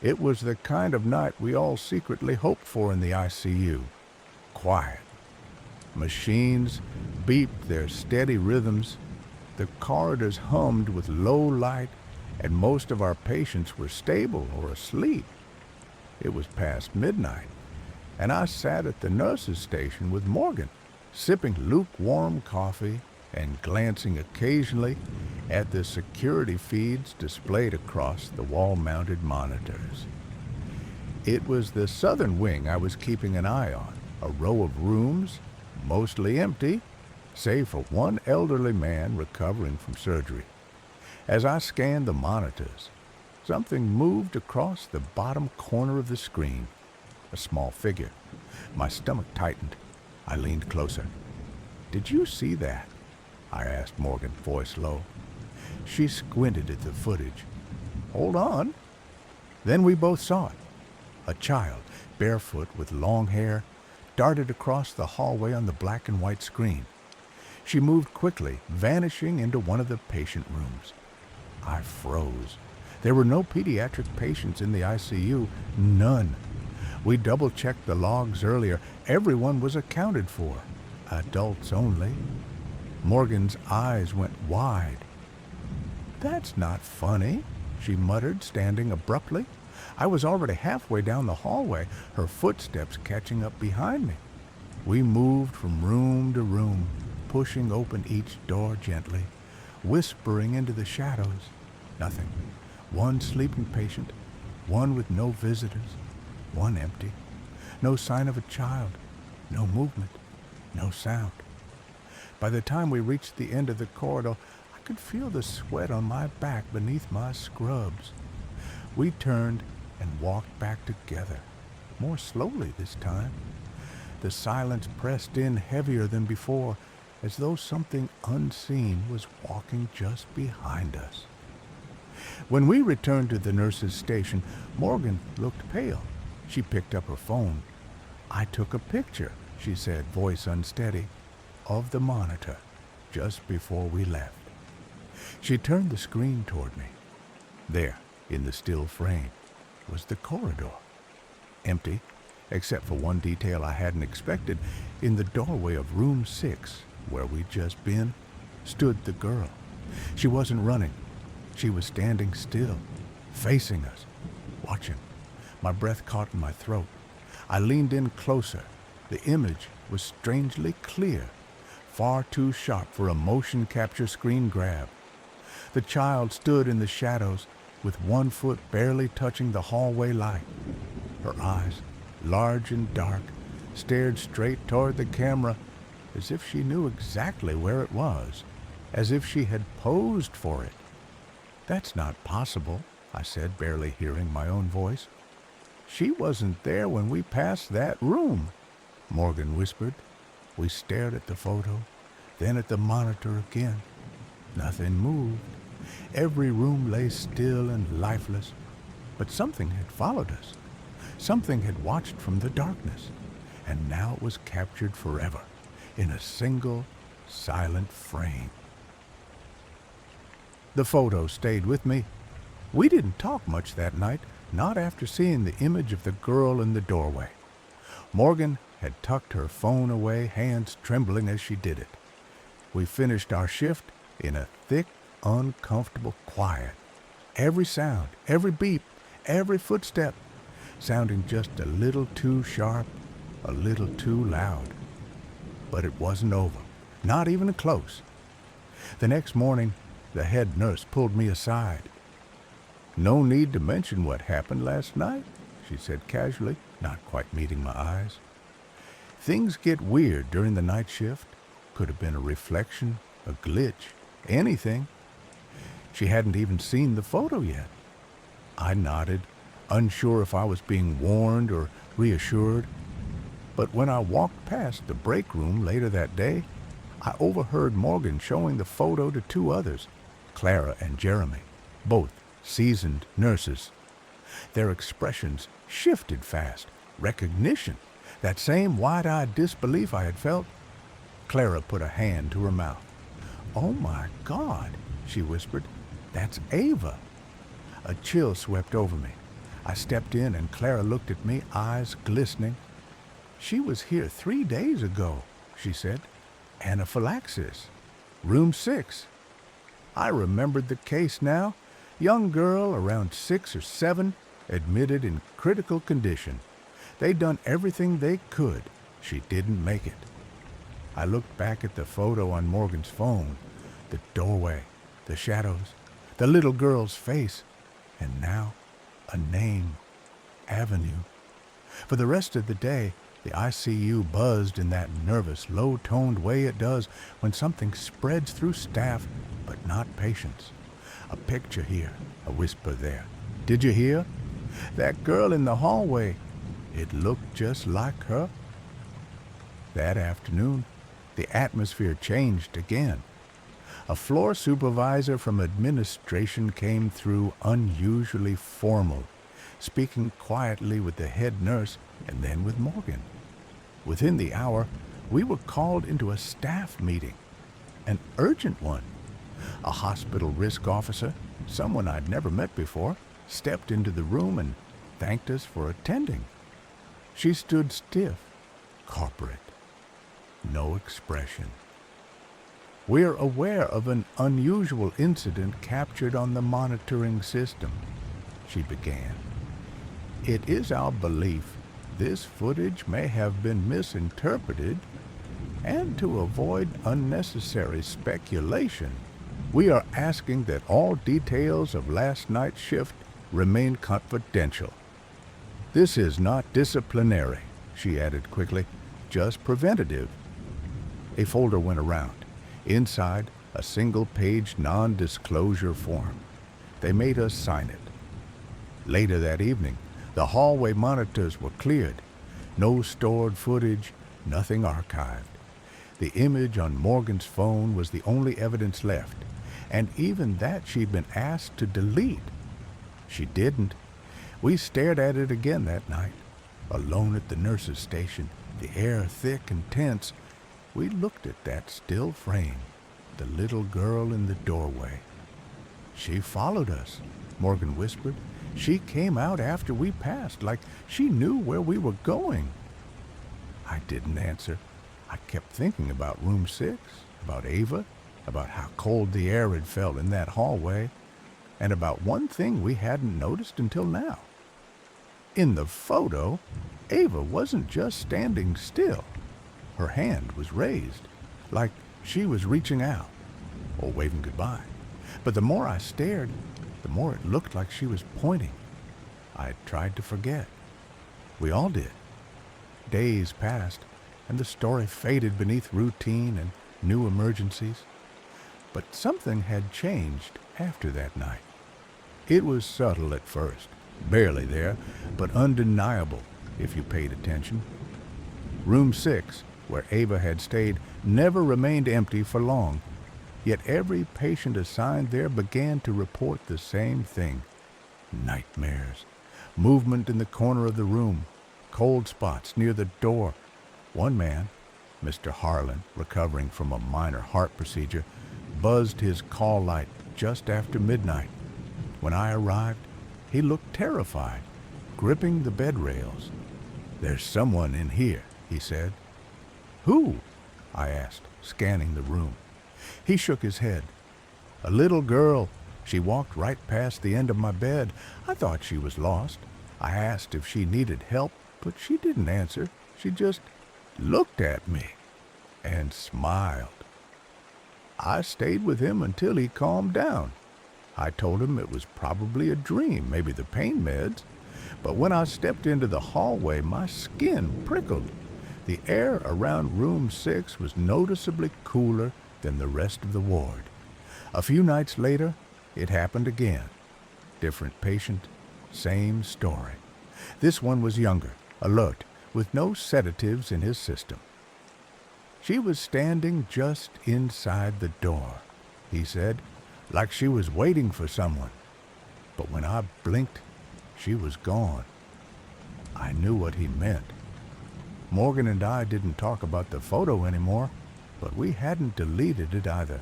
It was the kind of night we all secretly hoped for in the ICU. Quiet. Machines beeped their steady rhythms. The corridors hummed with low light, and most of our patients were stable or asleep. It was past midnight, and I sat at the nurse's station with Morgan, sipping lukewarm coffee and glancing occasionally at the security feeds displayed across the wall-mounted monitors. It was the southern wing I was keeping an eye on, a row of rooms, mostly empty, save for one elderly man recovering from surgery. As I scanned the monitors, something moved across the bottom corner of the screen. A small figure. My stomach tightened. I leaned closer. "Did you see that?" I asked Morgan, voice low. She squinted at the footage. "Hold on." Then we both saw it. A child, barefoot with long hair, darted across the hallway on the black and white screen. She moved quickly, vanishing into one of the patient rooms. I froze. There were no pediatric patients in the ICU, none. We double-checked the logs earlier. Everyone was accounted for. Adults only. Morgan's eyes went wide. "That's not funny," she muttered, standing abruptly. I was already halfway down the hallway, her footsteps catching up behind me. We moved from room to room, pushing open each door gently, whispering into the shadows. Nothing. One sleeping patient, one with no visitors, one empty. No sign of a child, no movement, no sound. By the time we reached the end of the corridor, I could feel the sweat on my back beneath my scrubs. We turned and walked back together, more slowly this time. The silence pressed in heavier than before, as though something unseen was walking just behind us. When we returned to the nurse's station, Morgan looked pale. She picked up her phone. "I took a picture," she said, voice unsteady, "of the monitor just before we left." She turned the screen toward me. There, in the still frame, was the corridor. Empty, except for one detail I hadn't expected. In the doorway of room 6, where we'd just been, stood the girl. She wasn't running. She was standing still, facing us, watching. My breath caught in my throat. I leaned in closer. The image was strangely clear, far too sharp for a motion capture screen grab. The child stood in the shadows, with one foot barely touching the hallway light. Her eyes, large and dark, stared straight toward the camera, as if she knew exactly where it was, as if she had posed for it. "That's not possible," I said, barely hearing my own voice. "She wasn't there when we passed that room," Morgan whispered. We stared at the photo, then at the monitor again. Nothing moved. Every room lay still and lifeless, but something had followed us. Something had watched from the darkness, and now it was captured forever in a single, silent frame. The photo stayed with me. We didn't talk much that night, not after seeing the image of the girl in the doorway. Morgan had tucked her phone away, hands trembling as she did it. We finished our shift in a thick, uncomfortable quiet. Every sound, every beep, every footstep, sounding just a little too sharp, a little too loud. But it wasn't over, not even close. The next morning, the head nurse pulled me aside. "No need to mention what happened last night," she said casually, not quite meeting my eyes. "Things get weird during the night shift. Could have been a reflection, a glitch, anything." She hadn't even seen the photo yet. I nodded, unsure if I was being warned or reassured. But when I walked past the break room later that day, I overheard Morgan showing the photo to two others, Clara and Jeremy, both seasoned nurses. Their expressions shifted fast. Recognition, that same wide-eyed disbelief I had felt. Clara put a hand to her mouth. "Oh my God," she whispered. "That's Ava." A chill swept over me. I stepped in and Clara looked at me, eyes glistening. "She was here 3 days ago," she said. "Anaphylaxis. Room 6. I remembered the case now. Young girl, around 6 or 7, admitted in critical condition. They'd done everything they could. She didn't make it." I looked back at the photo on Morgan's phone, the doorway, the shadows, the little girl's face, and now a name, Avenue. For the rest of the day, the ICU buzzed in that nervous, low-toned way it does when something spreads through staff, but not patients. A picture here, a whisper there. "Did you hear? That girl in the hallway, it looked just like her." That afternoon, the atmosphere changed again. A floor supervisor from administration came through, unusually formal, speaking quietly with the head nurse and then with Morgan. Within the hour, we were called into a staff meeting, an urgent one. A hospital risk officer, someone I'd never met before, stepped into the room and thanked us for attending. She stood stiff, corporate, no expression. "We're aware of an unusual incident captured on the monitoring system," she began. "It is our belief this footage may have been misinterpreted, and to avoid unnecessary speculation, we are asking that all details of last night's shift remain confidential. This is not disciplinary," she added quickly, "just preventative." A folder went around. Inside, a single-page non-disclosure form. They made us sign it. Later that evening, the hallway monitors were cleared. No stored footage, nothing archived. The image on Morgan's phone was the only evidence left, and even that she'd been asked to delete. She didn't. We stared at it again that night, alone at the nurse's station, the air thick and tense. We looked at that still frame, the little girl in the doorway. "She followed us," Morgan whispered. "She came out after we passed, like she knew where we were going." I didn't answer. I kept thinking about room 6, about Ava, about how cold the air had felt in that hallway, and about one thing we hadn't noticed until now. In the photo, Ava wasn't just standing still. Her hand was raised, like she was reaching out or waving goodbye. But the more I stared, the more it looked like she was pointing. I tried to forget. We all did. Days passed, and the story faded beneath routine and new emergencies. But something had changed after that night. It was subtle at first, barely there, but undeniable if you paid attention. Room 6, where Ava had stayed, never remained empty for long, yet every patient assigned there began to report the same thing. Nightmares, movement in the corner of the room, cold spots near the door. One man, Mr. Harlan, recovering from a minor heart procedure, buzzed his call light just after midnight. When I arrived, he looked terrified, gripping the bed rails. "There's someone in here," he said. "Who?" I asked, scanning the room. He shook his head. "A little girl. She walked right past the end of my bed. I thought she was lost. I asked if she needed help, but she didn't answer. She just looked at me and smiled." I stayed with him until he calmed down. I told him it was probably a dream, maybe the pain meds. But when I stepped into the hallway, my skin prickled. The air around room 6 was noticeably cooler than the rest of the ward. A few nights later, it happened again. Different patient, same story. This one was younger, alert, with no sedatives in his system. "She was standing just inside the door," he said, "like she was waiting for someone. But when I blinked, she was gone." I knew what he meant. Morgan and I didn't talk about the photo anymore, but we hadn't deleted it either.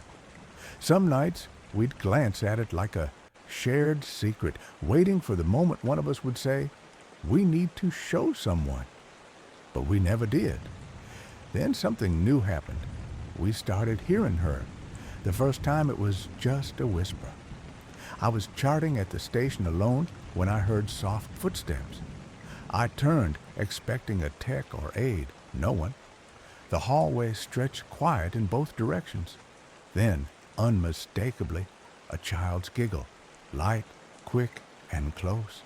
Some nights, we'd glance at it like a shared secret, waiting for the moment one of us would say, "We need to show someone." But we never did. Then something new happened. We started hearing her. The first time it was just a whisper. I was charting at the station alone when I heard soft footsteps. I turned, expecting a tech or aide. No one. The hallway stretched quiet in both directions. Then, unmistakably, a child's giggle. Light, quick, and close.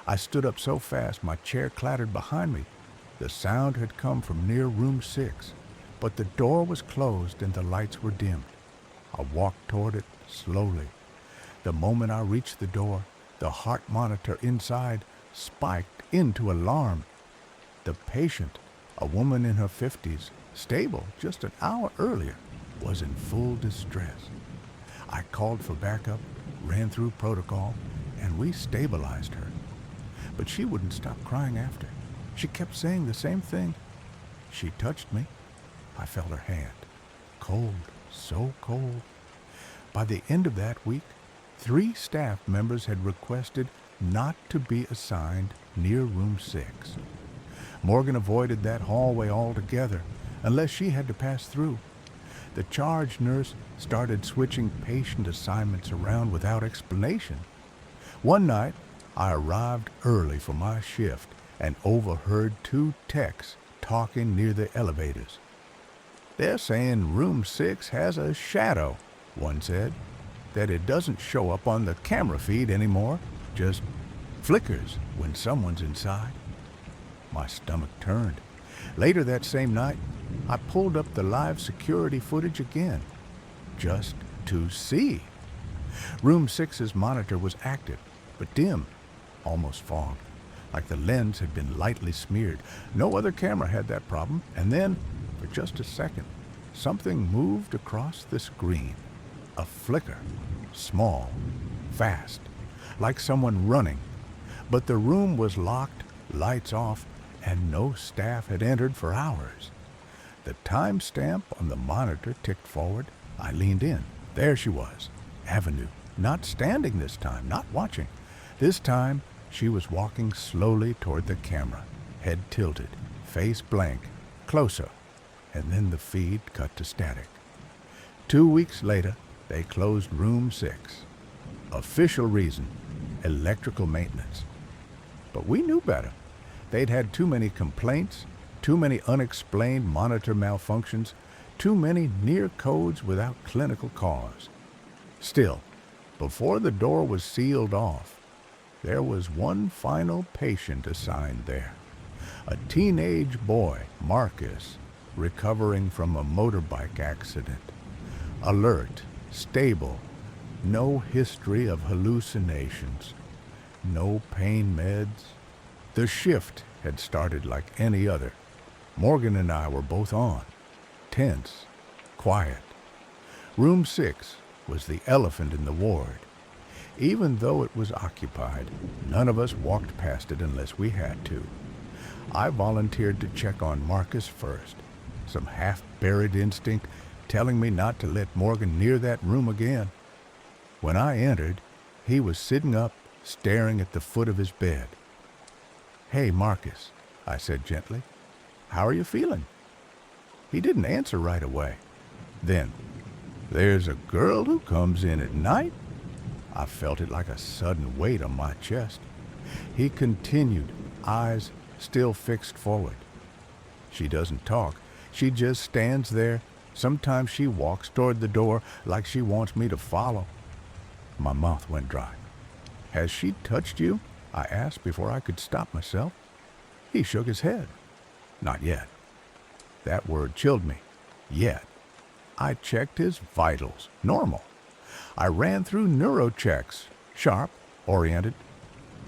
I stood up so fast my chair clattered behind me. The sound had come from near room 6, but the door was closed and the lights were dimmed. I walked toward it slowly. The moment I reached the door, the heart monitor inside spiked into alarm. The patient, a woman in her 50s, stable just an hour earlier, was in full distress. I called for backup, ran through protocol, and we stabilized her. But she wouldn't stop crying after. She kept saying the same thing. She touched me. I felt her hand. Cold, so cold. By the end of that week, 3 staff members had requested not to be assigned near room 6. Morgan avoided that hallway altogether, unless she had to pass through. The charge nurse started switching patient assignments around without explanation. One night, I arrived early for my shift and overheard 2 techs talking near the elevators. "They're saying room 6 has a shadow," one said, "that it doesn't show up on the camera feed anymore, just flickers when someone's inside." My stomach turned. Later that same night, I pulled up the live security footage again, just to see. Room 6's monitor was active, but dim, almost fogged, like the lens had been lightly smeared. No other camera had that problem, and then, for just a second, something moved across the screen. A flicker, small, fast, like someone running. But the room was locked, lights off, and no staff had entered for hours. The timestamp on the monitor ticked forward. I leaned in. There she was, Avenue, not standing this time, not watching. This time, she was walking slowly toward the camera, head tilted, face blank, closer, and then the feed cut to static. 2 weeks later, they closed room 6. Official reason, electrical maintenance. But we knew better. They'd had too many complaints, too many unexplained monitor malfunctions, too many near codes without clinical cause. Still, before the door was sealed off, there was one final patient assigned there. A teenage boy, Marcus, recovering from a motorbike accident. Alert, stable, no history of hallucinations, no pain meds. The shift had started like any other. Morgan and I were both on, tense, quiet. Room 6 was the elephant in the ward. Even though it was occupied, none of us walked past it unless we had to. I volunteered to check on Marcus first, some half-buried instinct telling me not to let Morgan near that room again. When I entered, he was sitting up, staring at the foot of his bed. "Hey, Marcus," I said gently, "how are you feeling?" He didn't answer right away. Then, "There's a girl who comes in at night?" I felt it like a sudden weight on my chest. He continued, eyes still fixed forward. "She doesn't talk. She just stands there. Sometimes she walks toward the door like she wants me to follow." My mouth went dry. "Has she touched you?" I asked before I could stop myself. He shook his head. "Not yet." That word chilled me. Yet. I checked his vitals. Normal. I ran through neuro checks. Sharp, oriented.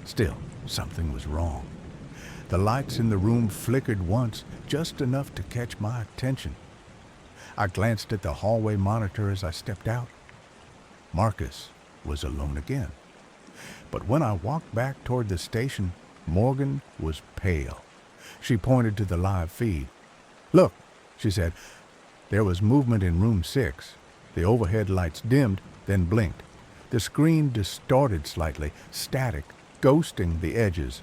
Still, something was wrong. The lights in the room flickered once, just enough to catch my attention. I glanced at the hallway monitor as I stepped out. Marcus was alone again. But when I walked back toward the station, Morgan was pale. She pointed to the live feed. "Look," she said. There was movement in room 6. The overhead lights dimmed, then blinked. The screen distorted slightly, static, ghosting the edges.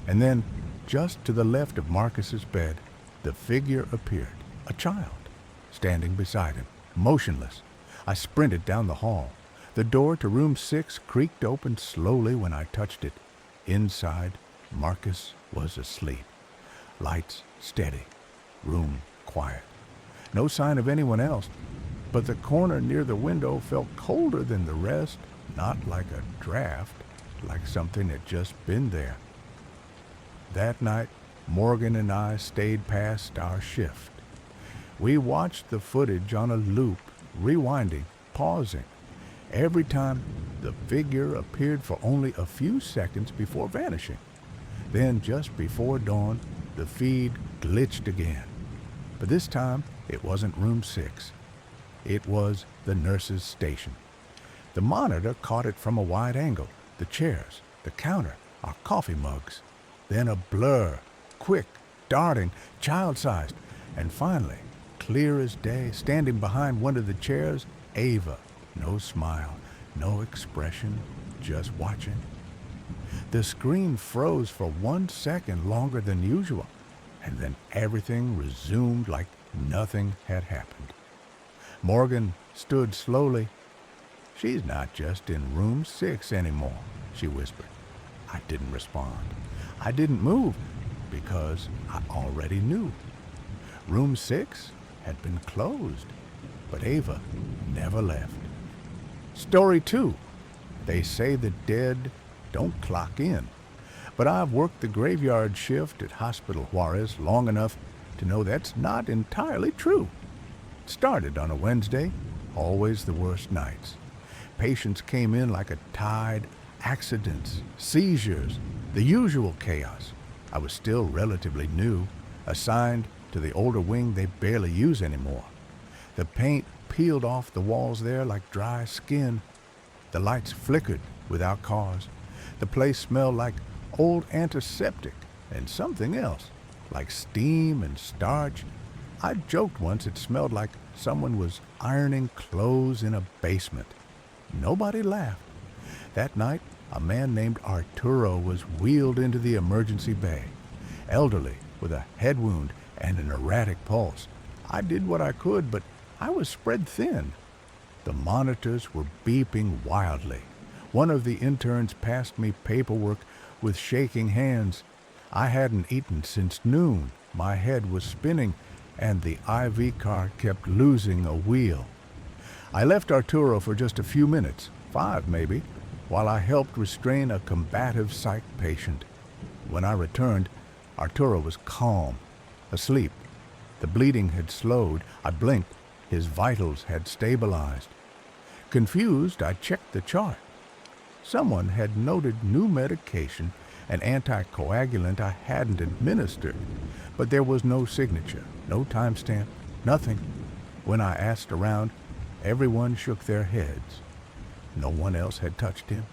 And then, just to the left of Marcus's bed, the figure appeared, a child, standing beside him, motionless. I sprinted down the hall. The door to room 6 creaked open slowly when I touched it. Inside, Marcus was asleep. Lights steady, room quiet. No sign of anyone else, but the corner near the window felt colder than the rest, not like a draft, like something had just been there. That night, Morgan and I stayed past our shift. We watched the footage on a loop, rewinding, pausing. Every time, the figure appeared for only a few seconds before vanishing. Then, just before dawn, the feed glitched again. But this time, it wasn't room 6. It was the nurse's station. The monitor caught it from a wide angle, the chairs, the counter, our coffee mugs. Then a blur, quick, darting, child-sized, and finally, clear as day, standing behind one of the chairs, Ava. No smile, no expression, just watching. The screen froze for 1 second longer than usual, and then everything resumed like nothing had happened. Morgan stood slowly. "She's not just in room 6 anymore," she whispered. I didn't respond. I didn't move because I already knew. Room 6 had been closed, but Ava never left. Story 2. They say the dead don't clock in, but I've worked the graveyard shift at Hospital Juarez long enough to know that's not entirely true. It started on a Wednesday, always the worst nights. Patients came in like a tide, accidents, seizures, the usual chaos. I was still relatively new, assigned to the older wing they barely use anymore. The paint peeled off the walls there like dry skin. The lights flickered without cause. The place smelled like old antiseptic and something else, like steam and starch. I joked once it smelled like someone was ironing clothes in a basement. Nobody laughed. That night, a man named Arturo was wheeled into the emergency bay, elderly, with a head wound and an erratic pulse. I did what I could, but I was spread thin. The monitors were beeping wildly. One of the interns passed me paperwork with shaking hands. I hadn't eaten since noon. My head was spinning, and the IV car kept losing a wheel. I left Arturo for just a few minutes, 5 maybe, while I helped restrain a combative psych patient. When I returned, Arturo was calm, asleep. The bleeding had slowed. I blinked. His vitals had stabilized. Confused, I checked the chart. Someone had noted new medication, an anticoagulant I hadn't administered, but there was no signature, no timestamp, nothing. When I asked around, everyone shook their heads. No one else had touched him.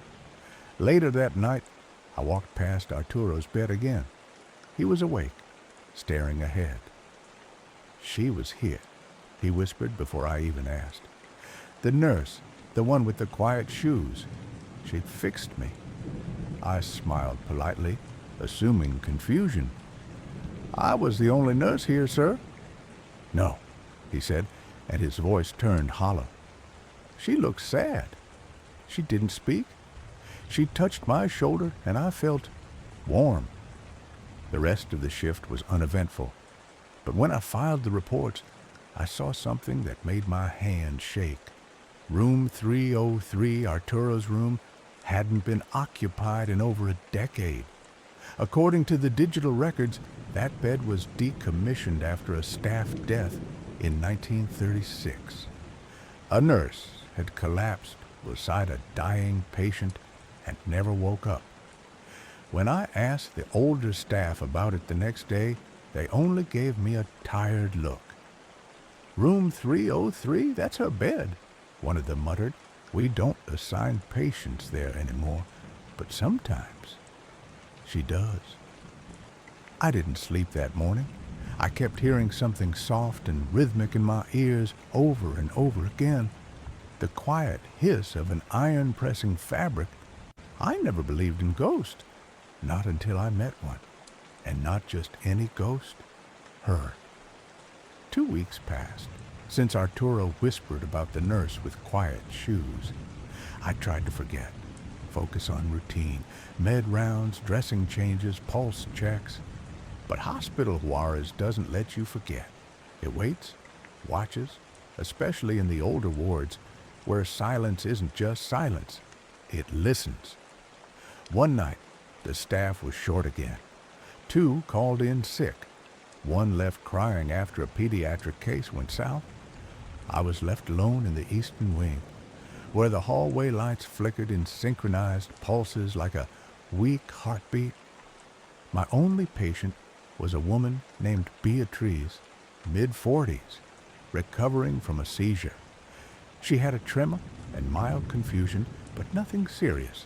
Later that night, I walked past Arturo's bed again. He was awake, staring ahead. "She was here," he whispered before I even asked. "The nurse, the one with the quiet shoes. She'd fixed me." I smiled politely, assuming confusion. "I was the only nurse here, sir." "No," he said, and his voice turned hollow. "She looked sad. She didn't speak. She touched my shoulder, and I felt warm." The rest of the shift was uneventful, but when I filed the reports, I saw something that made my hand shake. Room 303, Arturo's room, hadn't been occupied in over a decade. According to the digital records, that bed was decommissioned after a staff death in 1936. A nurse had collapsed beside a dying patient and never woke up. When I asked the older staff about it the next day, they only gave me a tired look. "Room 303, that's her bed," one of them muttered. "We don't assign patients there anymore, but sometimes she does." I didn't sleep that morning. I kept hearing something soft and rhythmic in my ears over and over again. the quiet hiss of an iron pressing fabric. I never believed in ghosts, not until I met one. And not just any ghost, her. 2 weeks passed since Arturo whispered about the nurse with quiet shoes. I tried to forget, focus on routine, med rounds, dressing changes, pulse checks. But Hospital Juarez doesn't let you forget. It waits, watches, especially in the older wards, where silence isn't just silence, it listens. One night, the staff was short again. 2 called in sick. 1 left crying after a pediatric case went south. I was left alone in the eastern wing, where the hallway lights flickered in synchronized pulses like a weak heartbeat. My only patient was a woman named Beatrice, mid-40s, recovering from a seizure. She had a tremor and mild confusion, but nothing serious.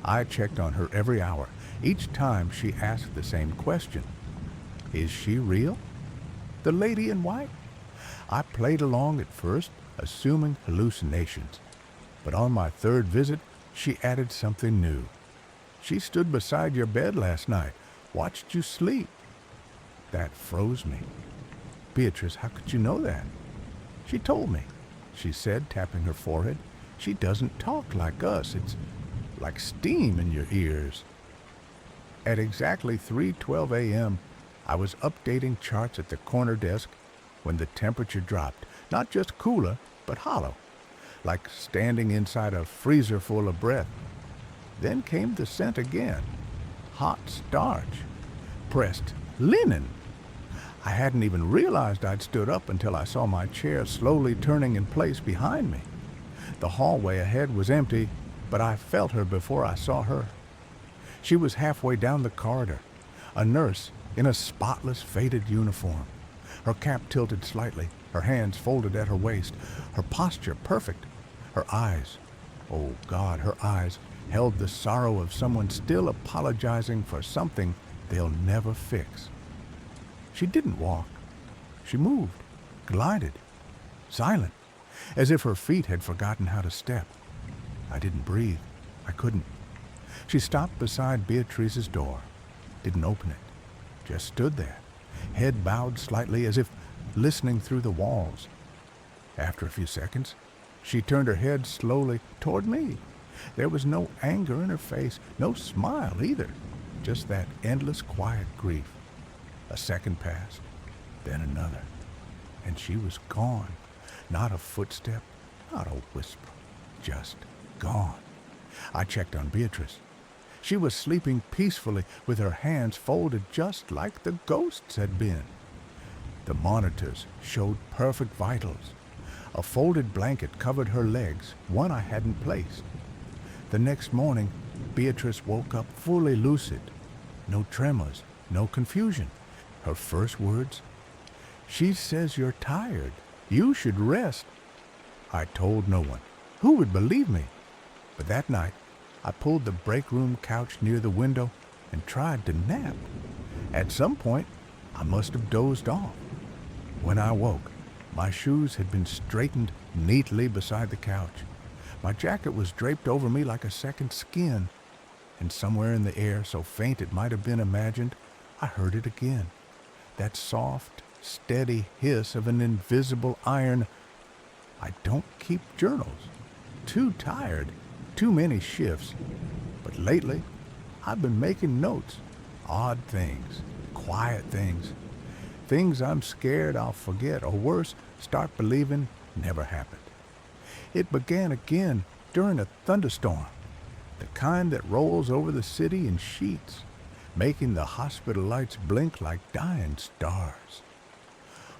I checked on her every hour. Each time she asked the same question. Is she real? The lady in white? I played along at first, assuming hallucinations. But on my 3rd visit, she added something new. She stood beside your bed last night, watched you sleep. That froze me. Beatrice, how could you know that? She told me, she said, tapping her forehead. She doesn't talk like us. It's like steam in your ears. At exactly 3:12 a.m., I was updating charts at the corner desk when the temperature dropped, not just cooler, but hollow, like standing inside a freezer full of breath. Then came the scent again, hot starch, pressed linen. I hadn't even realized I'd stood up until I saw my chair slowly turning in place behind me. The hallway ahead was empty, but I felt her before I saw her. She was halfway down the corridor, a nurse in a spotless faded uniform, her cap tilted slightly, her hands folded at her waist, her posture perfect. Her eyes, oh God, her eyes held the sorrow of someone still apologizing for something they'll never fix. She didn't walk. She moved, glided, silent, as if her feet had forgotten how to step. I didn't breathe. I couldn't. She stopped beside Beatrice's door, didn't open it, just stood there, head bowed slightly as if listening through the walls. After a few seconds, she turned her head slowly toward me. There was no anger in her face, no smile either, just that endless quiet grief. A second passed, then another, and she was gone. Not a footstep, not a whisper, just gone. I checked on Beatrice. She was sleeping peacefully with her hands folded just like the ghosts had been. The monitors showed perfect vitals. A folded blanket covered her legs, one I hadn't placed. The next morning, Beatrice woke up fully lucid. No tremors, no confusion. Her first words, "She says you're tired. You should rest." I told no one. Who would believe me? But that night, I pulled the break room couch near the window and tried to nap. At some point, I must have dozed off. When I woke, my shoes had been straightened neatly beside the couch. My jacket was draped over me like a second skin, and somewhere in the air, so faint it might have been imagined, I heard it again. That soft, steady hiss of an invisible iron. I don't keep journals. Too tired. Too many shifts. But lately, I've been making notes. Odd things. Quiet things. Things I'm scared I'll forget, or worse, start believing never happened. It began again during a thunderstorm. The kind that rolls over the city in sheets, making the hospital lights blink like dying stars.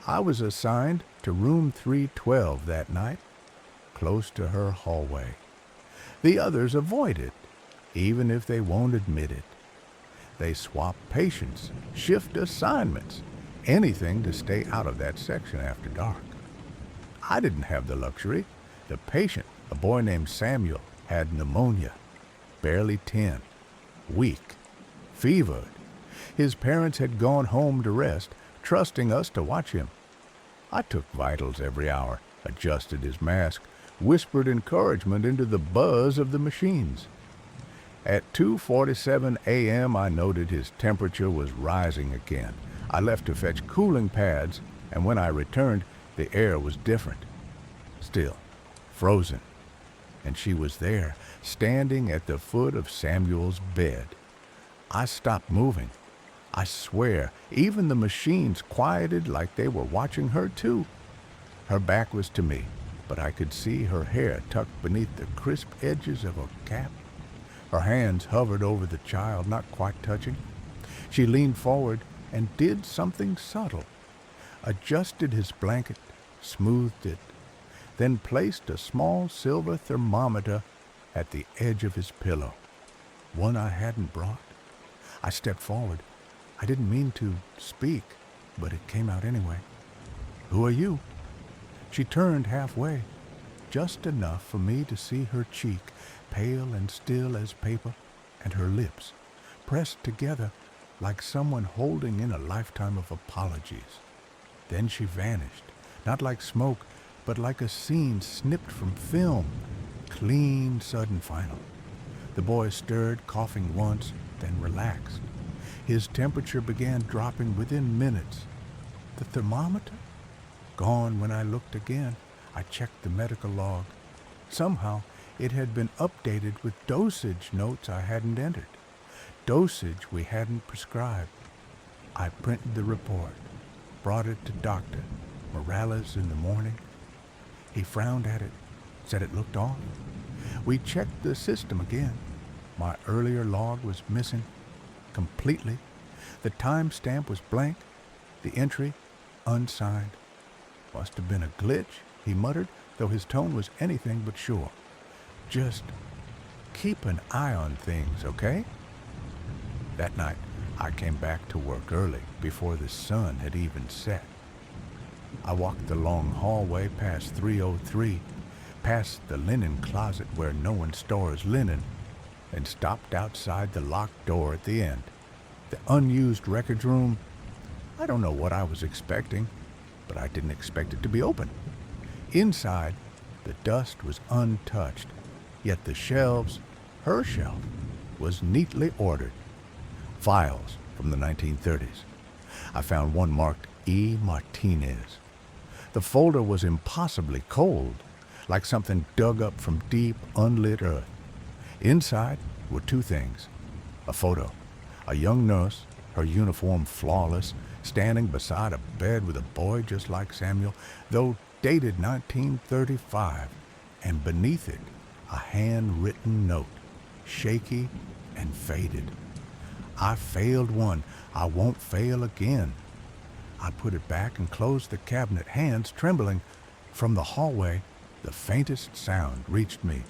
I was assigned to room 312 that night, close to her hallway. The others avoid it, even if they won't admit it. They swap patients, shift assignments, anything to stay out of that section after dark. I didn't have the luxury. The patient, a boy named Samuel, had pneumonia, barely 10, weak, fevered. His parents had gone home to rest, trusting us to watch him. I took vitals every hour, adjusted his mask, whispered encouragement into the buzz of the machines. At 2:47 a.m., I noted his temperature was rising again. I left to fetch cooling pads, and when I returned, the air was different. Still, frozen. And she was there, standing at the foot of Samuel's bed. I stopped moving. I swear, even the machines quieted like they were watching her too. Her back was to me, but I could see her hair tucked beneath the crisp edges of her cap. Her hands hovered over the child, not quite touching. She leaned forward and did something subtle. Adjusted his blanket, smoothed it, then placed a small silver thermometer at the edge of his pillow. One I hadn't brought. I stepped forward. I didn't mean to speak, but it came out anyway. "Who are you?" She turned halfway, just enough for me to see her cheek, pale and still as paper, and her lips, pressed together like someone holding in a lifetime of apologies. Then she vanished, not like smoke, but like a scene snipped from film. Clean, sudden final. The boy stirred, coughing once, then relaxed. His temperature began dropping within minutes. The thermometer? Gone when I looked again. I checked the medical log. Somehow, it had been updated with dosage notes I hadn't entered. Dosage we hadn't prescribed. I printed the report, brought it to Dr. Morales in the morning. He frowned at it, said it looked off. We checked the system again. My earlier log was missing completely. The timestamp was blank, the entry unsigned. Must have been a glitch, he muttered, though his tone was anything but sure. Just keep an eye on things, okay? That night, I came back to work early, before the sun had even set. I walked the long hallway past 303, past the linen closet where no one stores linen, and stopped outside the locked door at the end. The unused records room, I don't know what I was expecting, but I didn't expect it to be open. Inside, the dust was untouched, yet the shelves, her shelf, was neatly ordered. Files from the 1930s. I found one marked E. Martinez. The folder was impossibly cold, like something dug up from deep, unlit earth. Inside were two things. A photo. A young nurse, her uniform flawless, standing beside a bed with a boy just like Samuel, though dated 1935, and beneath it, a handwritten note, shaky and faded. I failed one. I won't fail again. I put it back and closed the cabinet, hands trembling. From the hallway, the faintest sound reached me.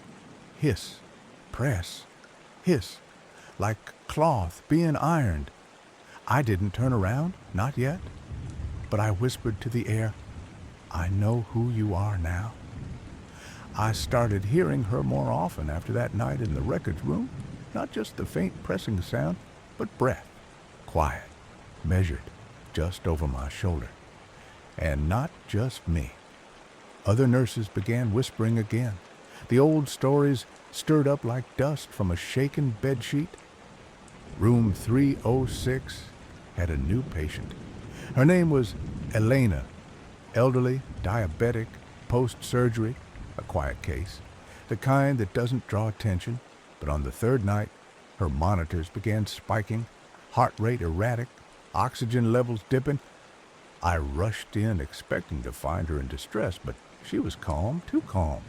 Hiss, press, hiss, like cloth being ironed. I didn't turn around, not yet, but I whispered to the air, "I know who you are now." I started hearing her more often after that night in the records room, not just the faint pressing sound, but breath, quiet, measured, just over my shoulder. And not just me. Other nurses began whispering again. The old stories stirred up like dust from a shaken bedsheet. Room 306 had a new patient. Her name was Elena, elderly, diabetic, post-surgery, a quiet case, the kind that doesn't draw attention, but on the third night, her monitors began spiking, heart rate erratic, oxygen levels dipping. I rushed in expecting to find her in distress, but she was calm, too calm.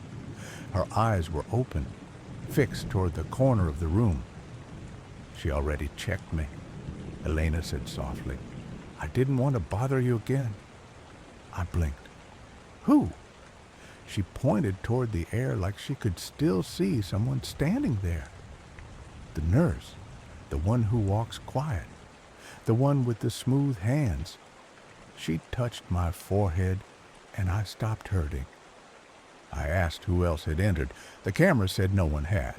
Her eyes were open, fixed toward the corner of the room. "She already checked me," Elena said softly. "I didn't want to bother you again." I blinked. "Who?" She pointed toward the air like she could still see someone standing there. "The nurse, the one who walks quiet, the one with the smooth hands." She touched my forehead, and I stopped hurting. I asked who else had entered. The camera said no one had.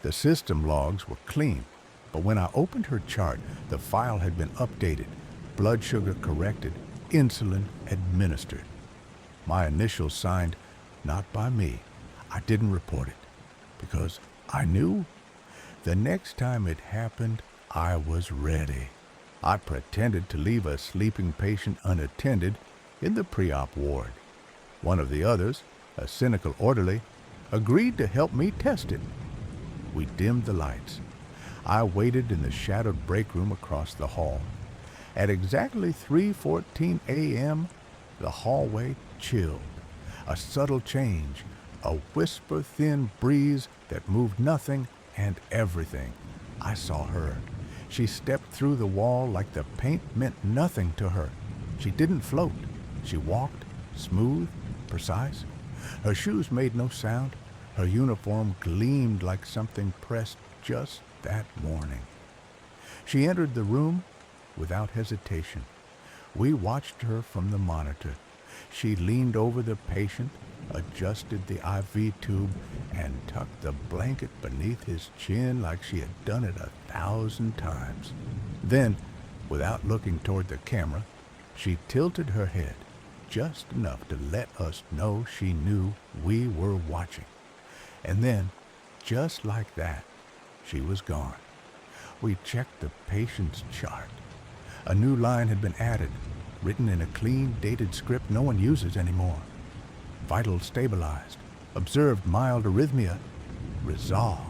The system logs were clean, but when I opened her chart, the file had been updated, blood sugar corrected, insulin administered. My initials signed, not by me, I didn't report it because I knew the next time it happened, I was ready. I pretended to leave a sleeping patient unattended in the pre-op ward. One of the others, a cynical orderly, agreed to help me test it. We dimmed the lights. I waited in the shadowed break room across the hall. At exactly 3:14 a.m., the hallway chilled. A subtle change, a whisper-thin breeze that moved nothing and everything. I saw her. She stepped through the wall like the paint meant nothing to her. She didn't float. She walked, smooth, precise. Her shoes made no sound. Her uniform gleamed like something pressed just that morning. She entered the room without hesitation. We watched her from the monitor. She leaned over the patient, adjusted the IV tube, and tucked the blanket beneath his chin like she had done it 1,000 times. Then, without looking toward the camera, she tilted her head just enough to let us know she knew we were watching. And then, just like that, she was gone. We checked the patient's chart. A new line had been added, written in a clean, dated script no one uses anymore. Vitals stabilized. Observed mild arrhythmia. Resolved.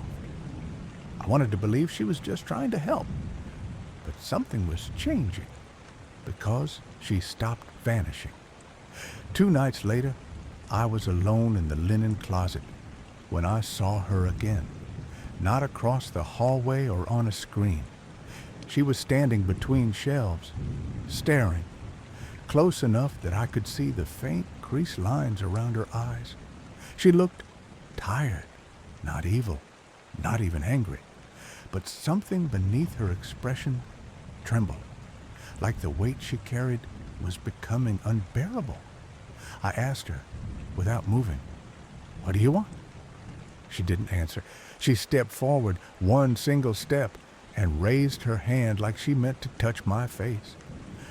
I wanted to believe she was just trying to help. But something was changing because she stopped vanishing. 2 nights later, I was alone in the linen closet when I saw her again. Not across the hallway or on a screen. She was standing between shelves, staring, close enough that I could see the faint crease lines around her eyes. She looked tired, not evil, not even angry, but something beneath her expression trembled, like the weight she carried was becoming unbearable. I asked her, without moving, "What do you want?" She didn't answer. She stepped forward, one single step, and raised her hand like she meant to touch my face.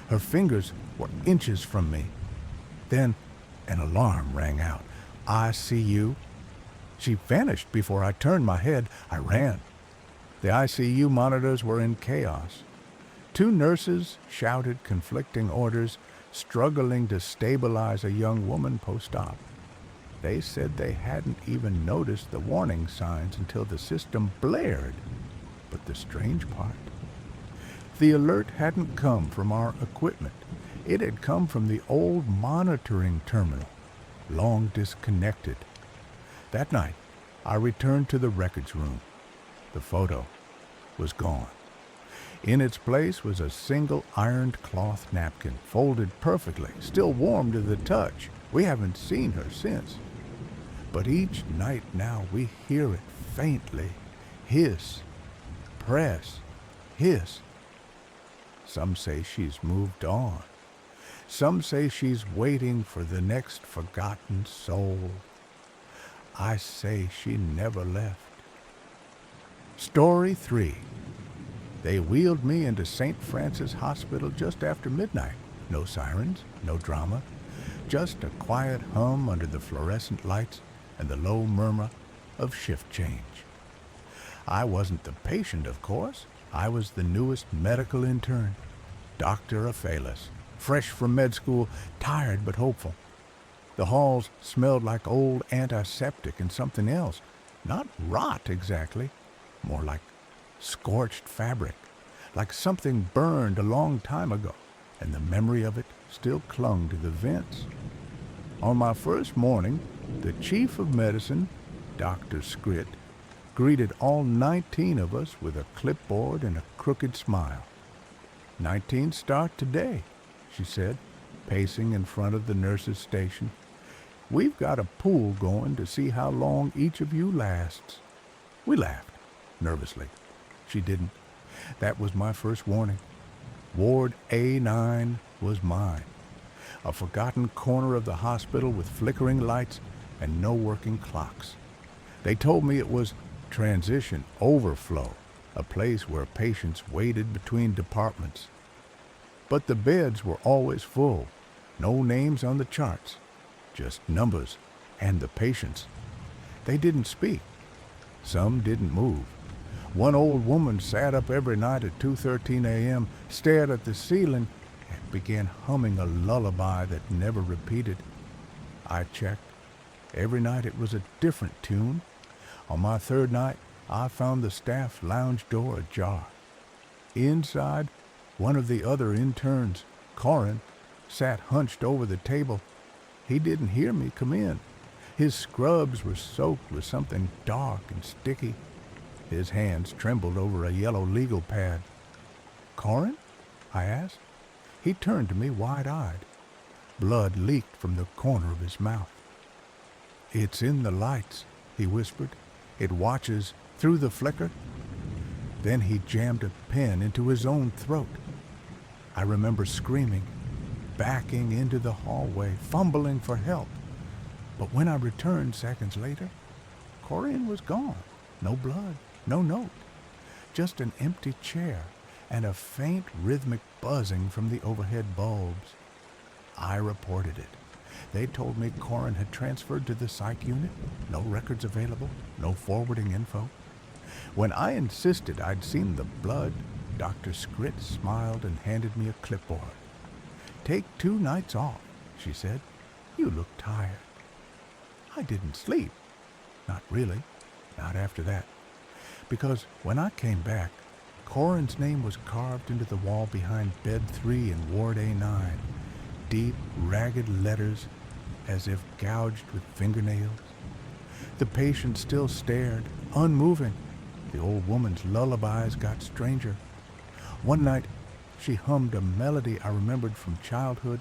Her fingers were inches from me. Then an alarm rang out. ICU. She vanished before I turned my head. I ran. The ICU monitors were in chaos. 2 nurses shouted conflicting orders, struggling to stabilize a young woman post-op. They said they hadn't even noticed the warning signs until the system blared. But the strange part, the alert hadn't come from our equipment. It had come from the old monitoring terminal, long disconnected. That night, I returned to the records room. The photo was gone. In its place was a single ironed cloth napkin, folded perfectly, still warm to the touch. We haven't seen her since. But each night now we hear it faintly, hiss, press, hiss. Some say she's moved on. Some say she's waiting for the next forgotten soul. I say she never left. Story 3. They wheeled me into St. Francis Hospital just after midnight. No sirens, no drama, just a quiet hum under the fluorescent lights and the low murmur of shift change. I wasn't the patient, of course. I was the newest medical intern, Dr. Aphalis, fresh from med school, tired but hopeful. The halls smelled like old antiseptic and something else. Not rot exactly, more like scorched fabric, like something burned a long time ago, and the memory of it still clung to the vents. On my first morning, the chief of medicine, Dr. Scrit, greeted all 19 of us with a clipboard and a crooked smile. 19 start today, she said, pacing in front of the nurse's station. We've got a pool going to see how long each of you lasts. We laughed, nervously. She didn't. That was my first warning. Ward A9 was mine. A forgotten corner of the hospital with flickering lights and no working clocks. They told me it was transition overflow, a place where patients waited between departments. But the beds were always full, no names on the charts, just numbers and the patients. They didn't speak. Some didn't move. One old woman sat up every night at 2:13 a.m., stared at the ceiling, and began humming a lullaby that never repeated. I checked. Every night it was a different tune. On my third night, I found the staff lounge door ajar. Inside, one of the other interns, Corin, sat hunched over the table. He didn't hear me come in. His scrubs were soaked with something dark and sticky. His hands trembled over a yellow legal pad. "Corin?" I asked. He turned to me wide-eyed. Blood leaked from the corner of his mouth. "It's in the lights," he whispered. "It watches through the flicker." Then he jammed a pen into his own throat. I remember screaming, backing into the hallway, fumbling for help. But when I returned seconds later, Corin was gone. No blood, no note, just an empty chair and a faint rhythmic buzzing from the overhead bulbs. I reported it. They told me Corin had transferred to the psych unit, no records available, no forwarding info. When I insisted I'd seen the blood, Dr. Scrit smiled and handed me a clipboard. "Take 2 nights off," she said. "You look tired." I didn't sleep. Not really. Not after that. Because when I came back, Corin's name was carved into the wall behind bed 3 in Ward A9. Deep, ragged letters, as if gouged with fingernails. The patient still stared, unmoving. The old woman's lullabies got stranger. One night, she hummed a melody I remembered from childhood,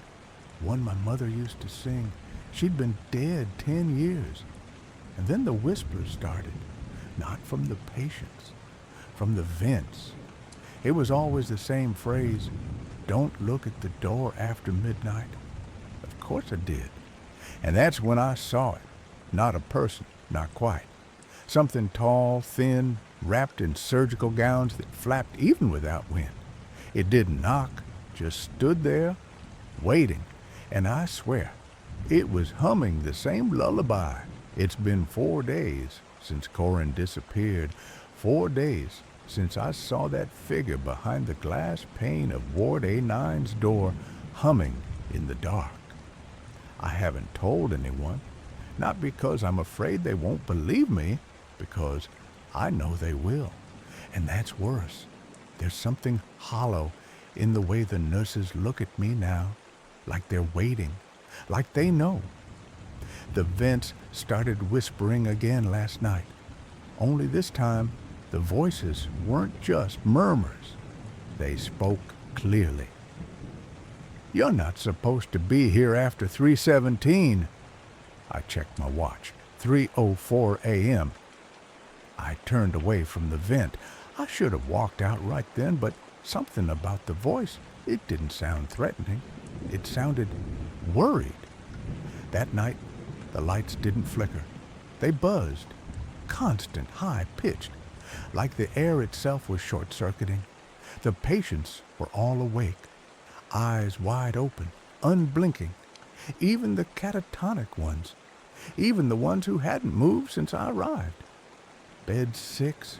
one my mother used to sing. She'd been dead 10 years. And then the whispers started, not from the patients, from the vents. It was always the same phrase, "Don't look at the door after midnight." Of course I did. And that's when I saw it. Not a person, not quite. Something tall, thin, wrapped in surgical gowns that flapped even without wind. It didn't knock, just stood there, waiting. And I swear, it was humming the same lullaby. It's been 4 days since Corin disappeared. 4 days since I saw that figure behind the glass pane of Ward A9's door, humming in the dark. I haven't told anyone, not because I'm afraid they won't believe me, because I know they will. And that's worse. There's something hollow in the way the nurses look at me now, like they're waiting, like they know. The vents started whispering again last night. Only this time, the voices weren't just murmurs. They spoke clearly. "You're not supposed to be here after 3:17. I checked my watch. 3:04 a.m. I turned away from the vent. I should have walked out right then, but something about the voice, it didn't sound threatening. It sounded worried. That night, the lights didn't flicker. They buzzed, constant, high-pitched, like the air itself was short-circuiting. The patients were all awake, eyes wide open, unblinking. Even the catatonic ones, even the ones who hadn't moved since I arrived. Bed 6,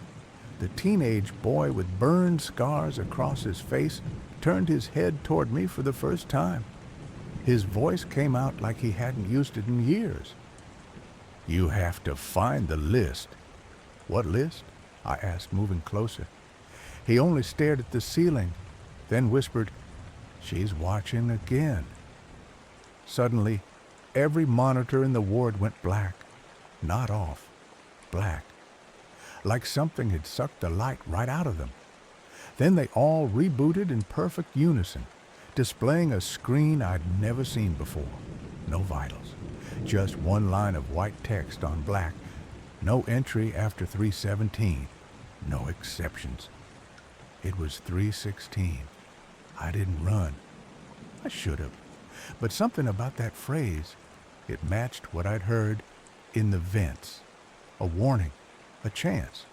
the teenage boy with burned scars across his face turned his head toward me for the first time. His voice came out like he hadn't used it in years. "You have to find the list." "What list?" I asked, moving closer. He only stared at the ceiling, then whispered, "She's watching again." Suddenly, every monitor in the ward went black. Not off, black. Like something had sucked the light right out of them. Then they all rebooted in perfect unison, displaying a screen I'd never seen before. No vitals. Just one line of white text on black. No entry after 3:17. No exceptions. It was 3:16. I didn't run. I should have. But something about that phrase, it matched what I'd heard in the vents. A warning, a chance.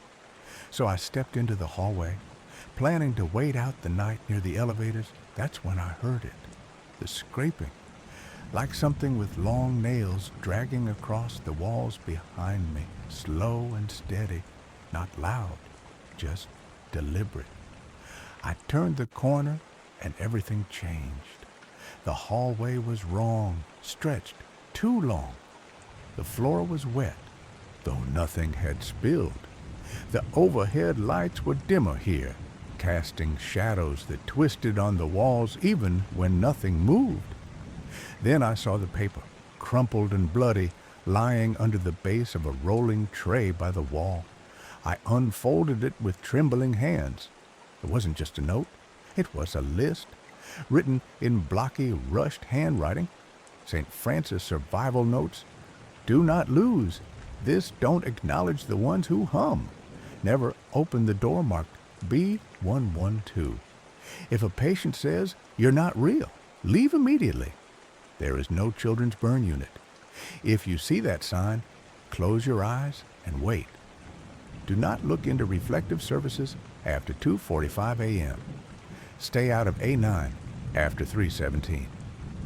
So I stepped into the hallway, planning to wait out the night near the elevators. That's when I heard it. The scraping. like something with long nails dragging across the walls behind me, slow and steady, not loud, just deliberate. I turned the corner and everything changed. The hallway was wrong, stretched too long. The floor was wet, though nothing had spilled. The overhead lights were dimmer here, casting shadows that twisted on the walls even when nothing moved. Then I saw the paper, crumpled and bloody, lying under the base of a rolling tray by the wall. I unfolded it with trembling hands. It wasn't just a note. It was a list, written in blocky, rushed handwriting. St. Francis survival notes. Do not lose. This don't acknowledge the ones who hum. Never open the door marked B112. If a patient says you're not real, leave immediately. There is no children's burn unit. If you see that sign, close your eyes and wait. Do not look into reflective surfaces after 2:45 a.m. Stay out of A9 after 3:17.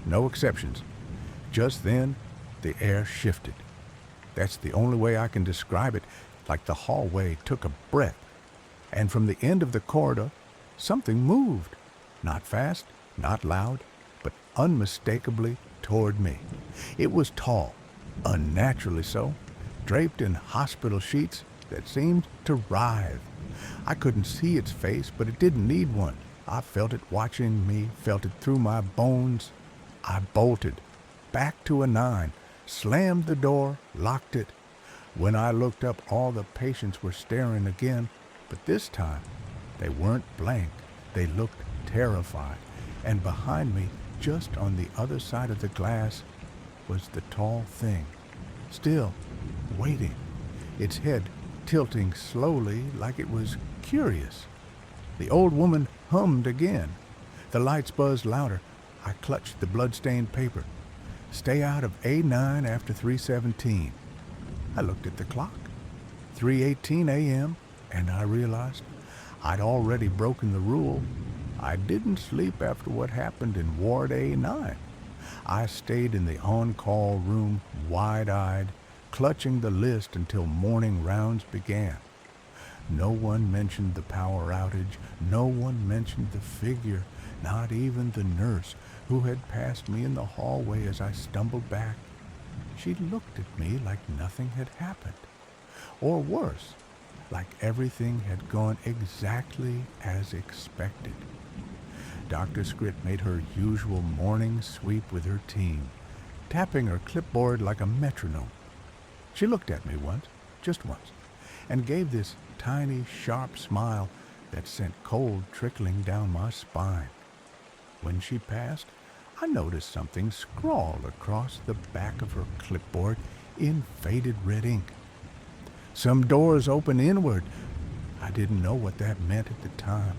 No exceptions. Just then, the air shifted. That's the only way I can describe it, like the hallway took a breath. And from the end of the corridor, something moved. Not fast, not loud, but unmistakably toward me. It was tall, unnaturally so, draped in hospital sheets that seemed to writhe. I couldn't see its face, but it didn't need one. I felt it watching me, felt it through my bones. I bolted, back to A9, slammed the door, locked it. When I looked up, all the patients were staring again, but this time they weren't blank. They looked terrified. And behind me, just on the other side of the glass, was the tall thing, still waiting, its head tilting slowly like it was curious. The old woman hummed again. The lights buzzed louder. I clutched the blood-stained paper. Stay out of A9 after 3:17. I looked at the clock. 3:18 a.m., and I realized I'd already broken the rule. I didn't sleep after what happened in Ward A9. I stayed in the on-call room, wide-eyed, clutching the list until morning rounds began. No one mentioned the power outage. No one mentioned the figure, not even the nurse who had passed me in the hallway as I stumbled back. She looked at me like nothing had happened. Or worse, like everything had gone exactly as expected. Dr. Scritt made her usual morning sweep with her team, tapping her clipboard like a metronome. She looked at me once, just once, and gave this tiny, sharp smile that sent cold trickling down my spine. When she passed, I noticed something scrawled across the back of her clipboard in faded red ink. Some doors open inward. I didn't know what that meant at the time.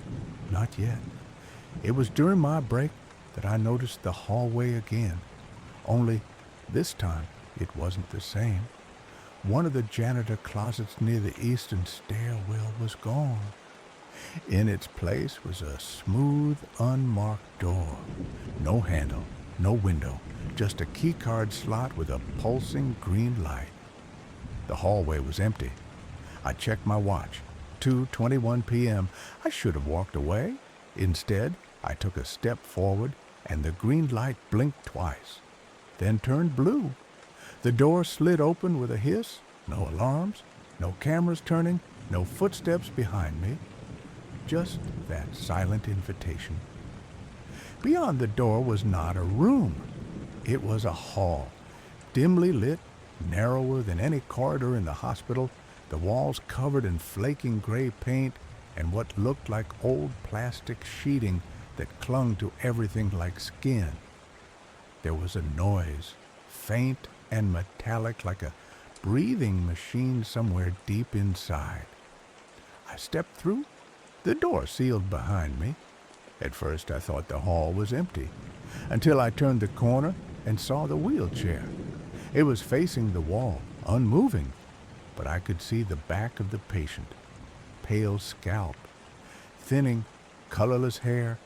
Not yet. It was during my break that I noticed the hallway again. Only this time it wasn't the same. One of the janitor closets near the eastern stairwell was gone. In its place was a smooth, unmarked door. No handle, no window, just a keycard slot with a pulsing green light. The hallway was empty. I checked my watch. 2:21 p.m. I should have walked away. Instead, I took a step forward, and the green light blinked twice, then turned blue. The door slid open with a hiss. No alarms, no cameras turning, no footsteps behind me. Just that silent invitation. Beyond the door was not a room. It was a hall, dimly lit, narrower than any corridor in the hospital, the walls covered in flaking gray paint and what looked like old plastic sheeting that clung to everything like skin. There was a noise, faint and metallic like a breathing machine somewhere deep inside. I stepped through. The door sealed behind me. At first I thought the hall was empty, until I turned the corner and saw the wheelchair. It was facing the wall, unmoving, but I could see the back of the patient. Pale scalp, thinning, colorless hair.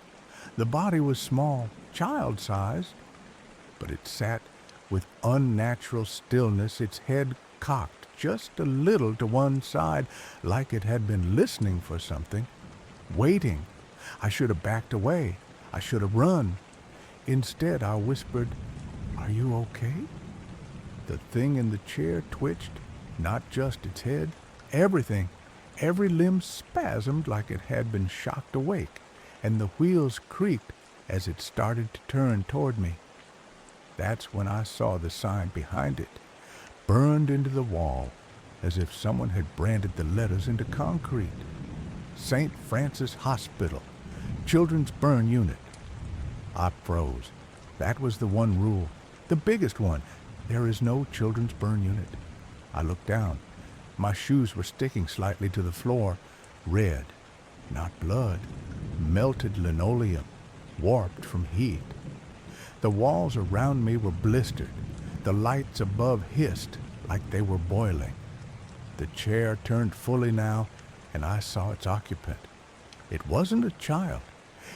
The body was small, child-sized. but it sat with unnatural stillness, its head cocked just a little to one side, like it had been listening for something, waiting. I should have backed away. I should have run. Instead, I whispered, "Are you okay?" The thing in the chair twitched, not just its head, everything. Every limb spasmed like it had been shocked awake, and the wheels creaked as it started to turn toward me. That's when I saw the sign behind it, burned into the wall, as if someone had branded the letters into concrete. St. Francis Hospital, Children's Burn Unit. I froze. That was the one rule, the biggest one. There is no children's burn unit. I looked down. My shoes were sticking slightly to the floor. Red, not blood, melted linoleum, warped from heat. The walls around me were blistered. The lights above hissed like they were boiling. The chair turned fully now, and I saw its occupant. It wasn't a child.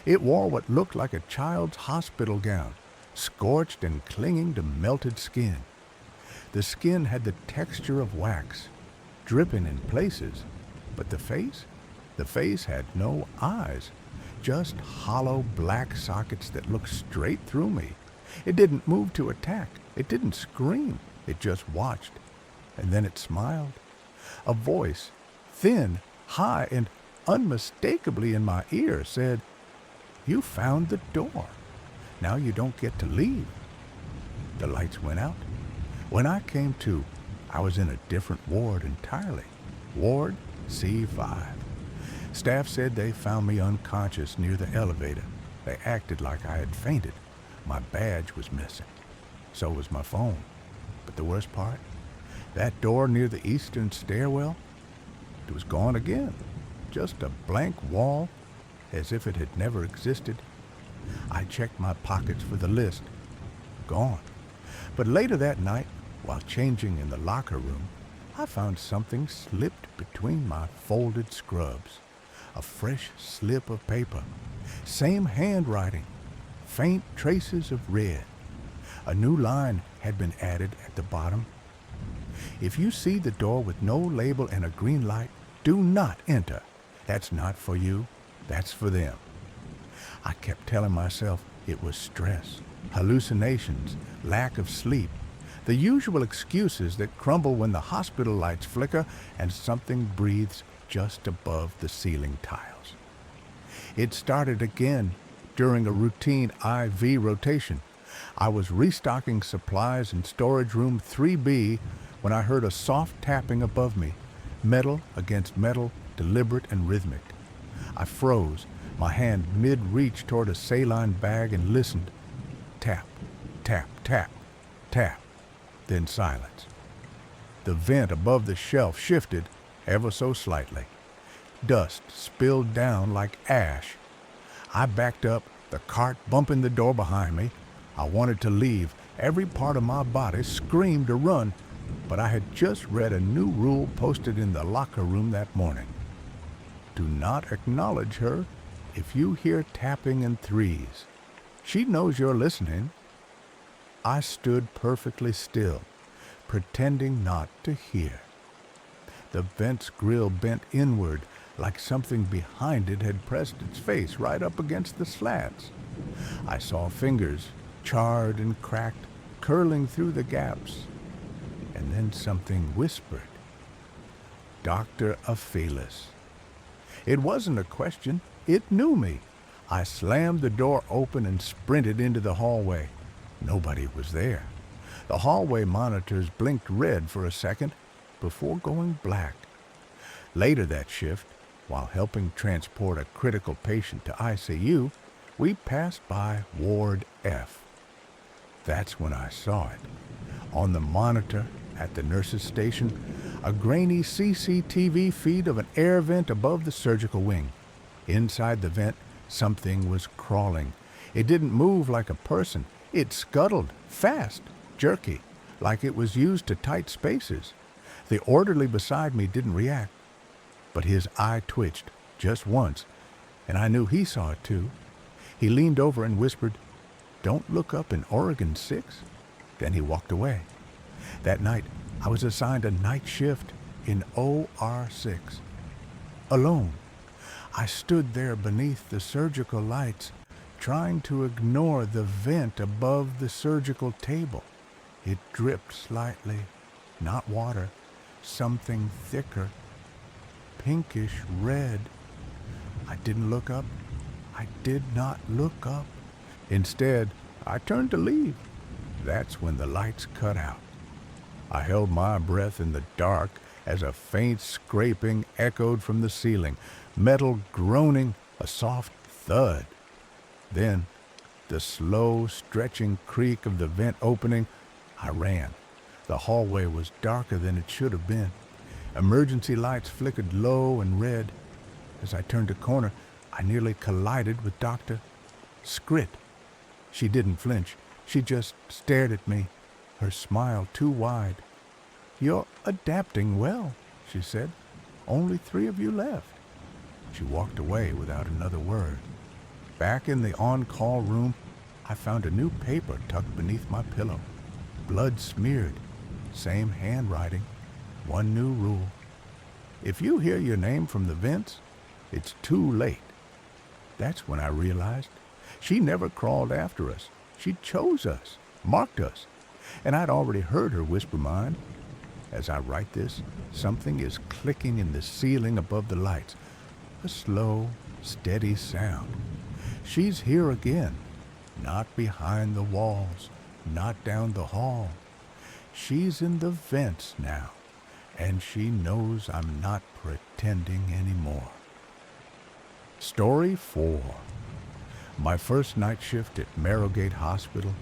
It wore what looked like a child's hospital gown, scorched and clinging to melted skin. The skin had the texture of wax, dripping in places, but the face had no eyes, just hollow black sockets that looked straight through me. It didn't move to attack. It didn't scream. It just watched. And then it smiled. A voice, thin, high, and unmistakably in my ear, said, "You found the door. Now you don't get to leave." The lights went out. When I came to, I was in a different ward entirely. Ward C5. Staff said they found me unconscious near the elevator. They acted like I had fainted. My badge was missing. So was my phone. But the worst part? That door near the eastern stairwell? It was gone again. Just a blank wall, as if it had never existed. I checked my pockets for the list. Gone. But later that night, while changing in the locker room, I found something slipped between my folded scrubs. A fresh slip of paper. Same handwriting. Faint traces of red. A new line had been added at the bottom. "If you see the door with no label and a green light, do not enter. That's not for you. That's for them." I kept telling myself it was stress, hallucinations, lack of sleep, the usual excuses that crumble when the hospital lights flicker and something breathes just above the ceiling tiles. It started again during a routine IV rotation. I was restocking supplies in storage room 3B when I heard a soft tapping above me, metal against metal, deliberate and rhythmic. I froze, my hand mid-reach toward a saline bag, and listened. Tap, tap, tap, tap, then silence. The vent above the shelf shifted ever so slightly. Dust spilled down like ash. I backed up, the cart bumping the door behind me. I wanted to leave. Every part of my body screamed to run, but I had just read a new rule posted in the locker room that morning. Do not acknowledge her if you hear tapping in threes. She knows you're listening. I stood perfectly still, pretending not to hear. The vent's grill bent inward, like something behind it had pressed its face right up against the slats. I saw fingers, charred and cracked, curling through the gaps. And then something whispered, "Dr. Aphelis." It wasn't a question. It knew me. I slammed the door open and sprinted into the hallway. Nobody was there. The hallway monitors blinked red for a second before going black. Later that shift, while helping transport a critical patient to ICU, we passed by Ward F. That's when I saw it. On the monitor at the nurse's station, a grainy CCTV feed of an air vent above the surgical wing. Inside the vent, something was crawling. It didn't move like a person. It scuttled, fast, jerky, like it was used to tight spaces. The orderly beside me didn't react, but his eye twitched just once, and I knew he saw it too. He leaned over and whispered, "Don't look up in Oregon 6." Then he walked away. That night, I was assigned a night shift in OR 6. Alone, I stood there beneath the surgical lights, trying to ignore the vent above the surgical table. It dripped slightly, not water, something thicker, pinkish red. I didn't look up. I did not look up. Instead, I turned to leave. That's when the lights cut out. I held my breath in the dark as a faint scraping echoed from the ceiling, metal groaning, a soft thud. Then, the slow, stretching creak of the vent opening. I ran. The hallway was darker than it should have been. Emergency lights flickered low and red. As I turned a corner, I nearly collided with Dr. Scrit. She didn't flinch. She just stared at me, her smile too wide. "You're adapting well," she said. "Only 3 of you left." She walked away without another word. Back in the on-call room, I found a new paper tucked beneath my pillow. Blood smeared. Same handwriting. One new rule. If you hear your name from the vents, it's too late. That's when I realized she never crawled after us. She chose us, marked us, and I'd already heard her whisper mine. As I write this, something is clicking in the ceiling above the lights. A slow, steady sound. She's here again. Not behind the walls, not down the hall. She's in the vents now, and she knows I'm not pretending anymore. Story 4. My first night shift at Marrowgate Hospital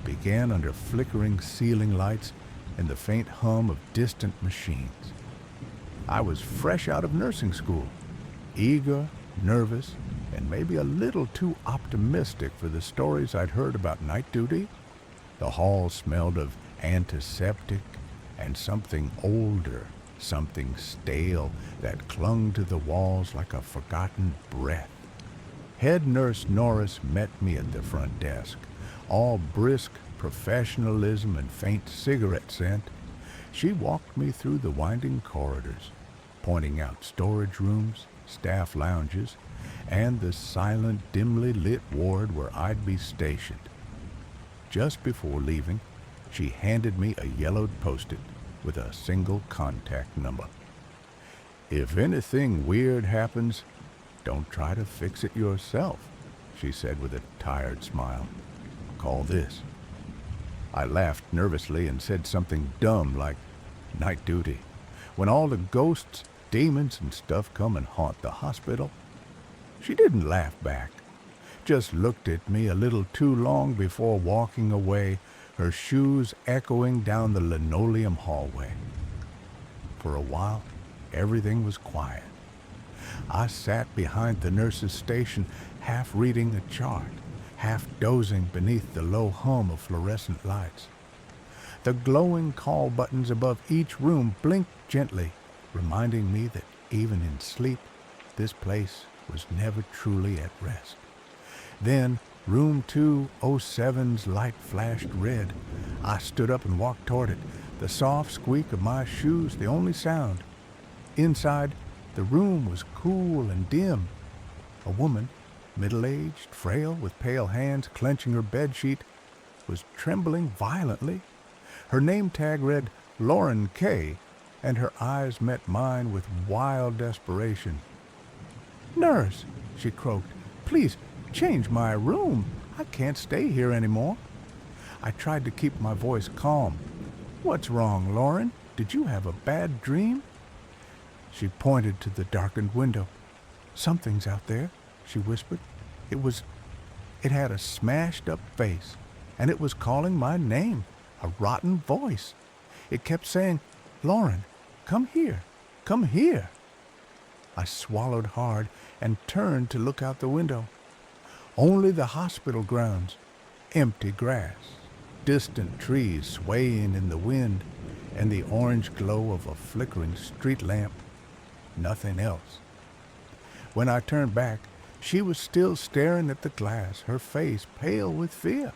began under flickering ceiling lights and the faint hum of distant machines. I was fresh out of nursing school, eager, nervous, and maybe a little too optimistic for the stories I'd heard about night duty. The hall smelled of antiseptic and something older, something stale that clung to the walls like a forgotten breath. Head nurse Norris met me at the front desk, all brisk professionalism and faint cigarette scent. She walked me through the winding corridors, pointing out storage rooms, staff lounges, and the silent, dimly lit ward where I'd be stationed. Just before leaving, she handed me a yellowed post-it with a single contact number. "If anything weird happens, don't try to fix it yourself," she said with a tired smile. "Call this." I laughed nervously and said something dumb like, "Night duty. When all the ghosts, demons, and stuff come and haunt the hospital." She didn't laugh back, just looked at me a little too long before walking away, her shoes echoing down the linoleum hallway. For a while, everything was quiet. I sat behind the nurse's station, half reading a chart, half dozing beneath the low hum of fluorescent lights. The glowing call buttons above each room blinked gently, reminding me that even in sleep, this place was never truly at rest. Then, room 207's light flashed red. I stood up and walked toward it, the soft squeak of my shoes the only sound. Inside, the room was cool and dim. A woman, middle-aged, frail, with pale hands clenching her bedsheet, was trembling violently. Her name tag read Lauren K., and her eyes met mine with wild desperation. "Nurse," she croaked, "please change my room. I can't stay here anymore." I tried to keep my voice calm. "What's wrong, Lauren? Did you have a bad dream?" She pointed to the darkened window. "Something's out there," she whispered. It had a smashed-up face, and it was calling my name, a rotten voice. It kept saying, "Lauren, come here, come here." I swallowed hard and turned to look out the window. Only the hospital grounds, empty grass, distant trees swaying in the wind, and the orange glow of a flickering street lamp. Nothing else. When I turned back, She was still staring at the glass, her face pale with fear.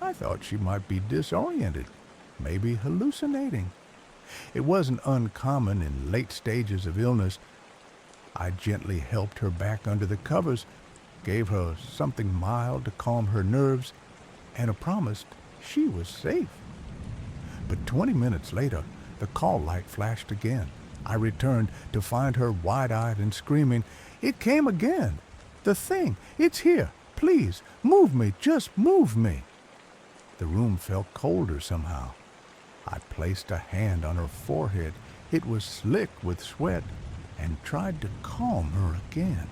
I thought she might be disoriented, maybe hallucinating. It wasn't uncommon in late stages of illness. I gently helped her back under the covers, gave her something mild to calm her nerves, and promised she was safe. But 20 minutes later, the call light flashed again. I returned to find her wide-eyed and screaming, "It came again! The thing! It's here! Please, move me! Just move me!" The room felt colder somehow. I placed a hand on her forehead. It was slick with sweat, and tried to calm her again.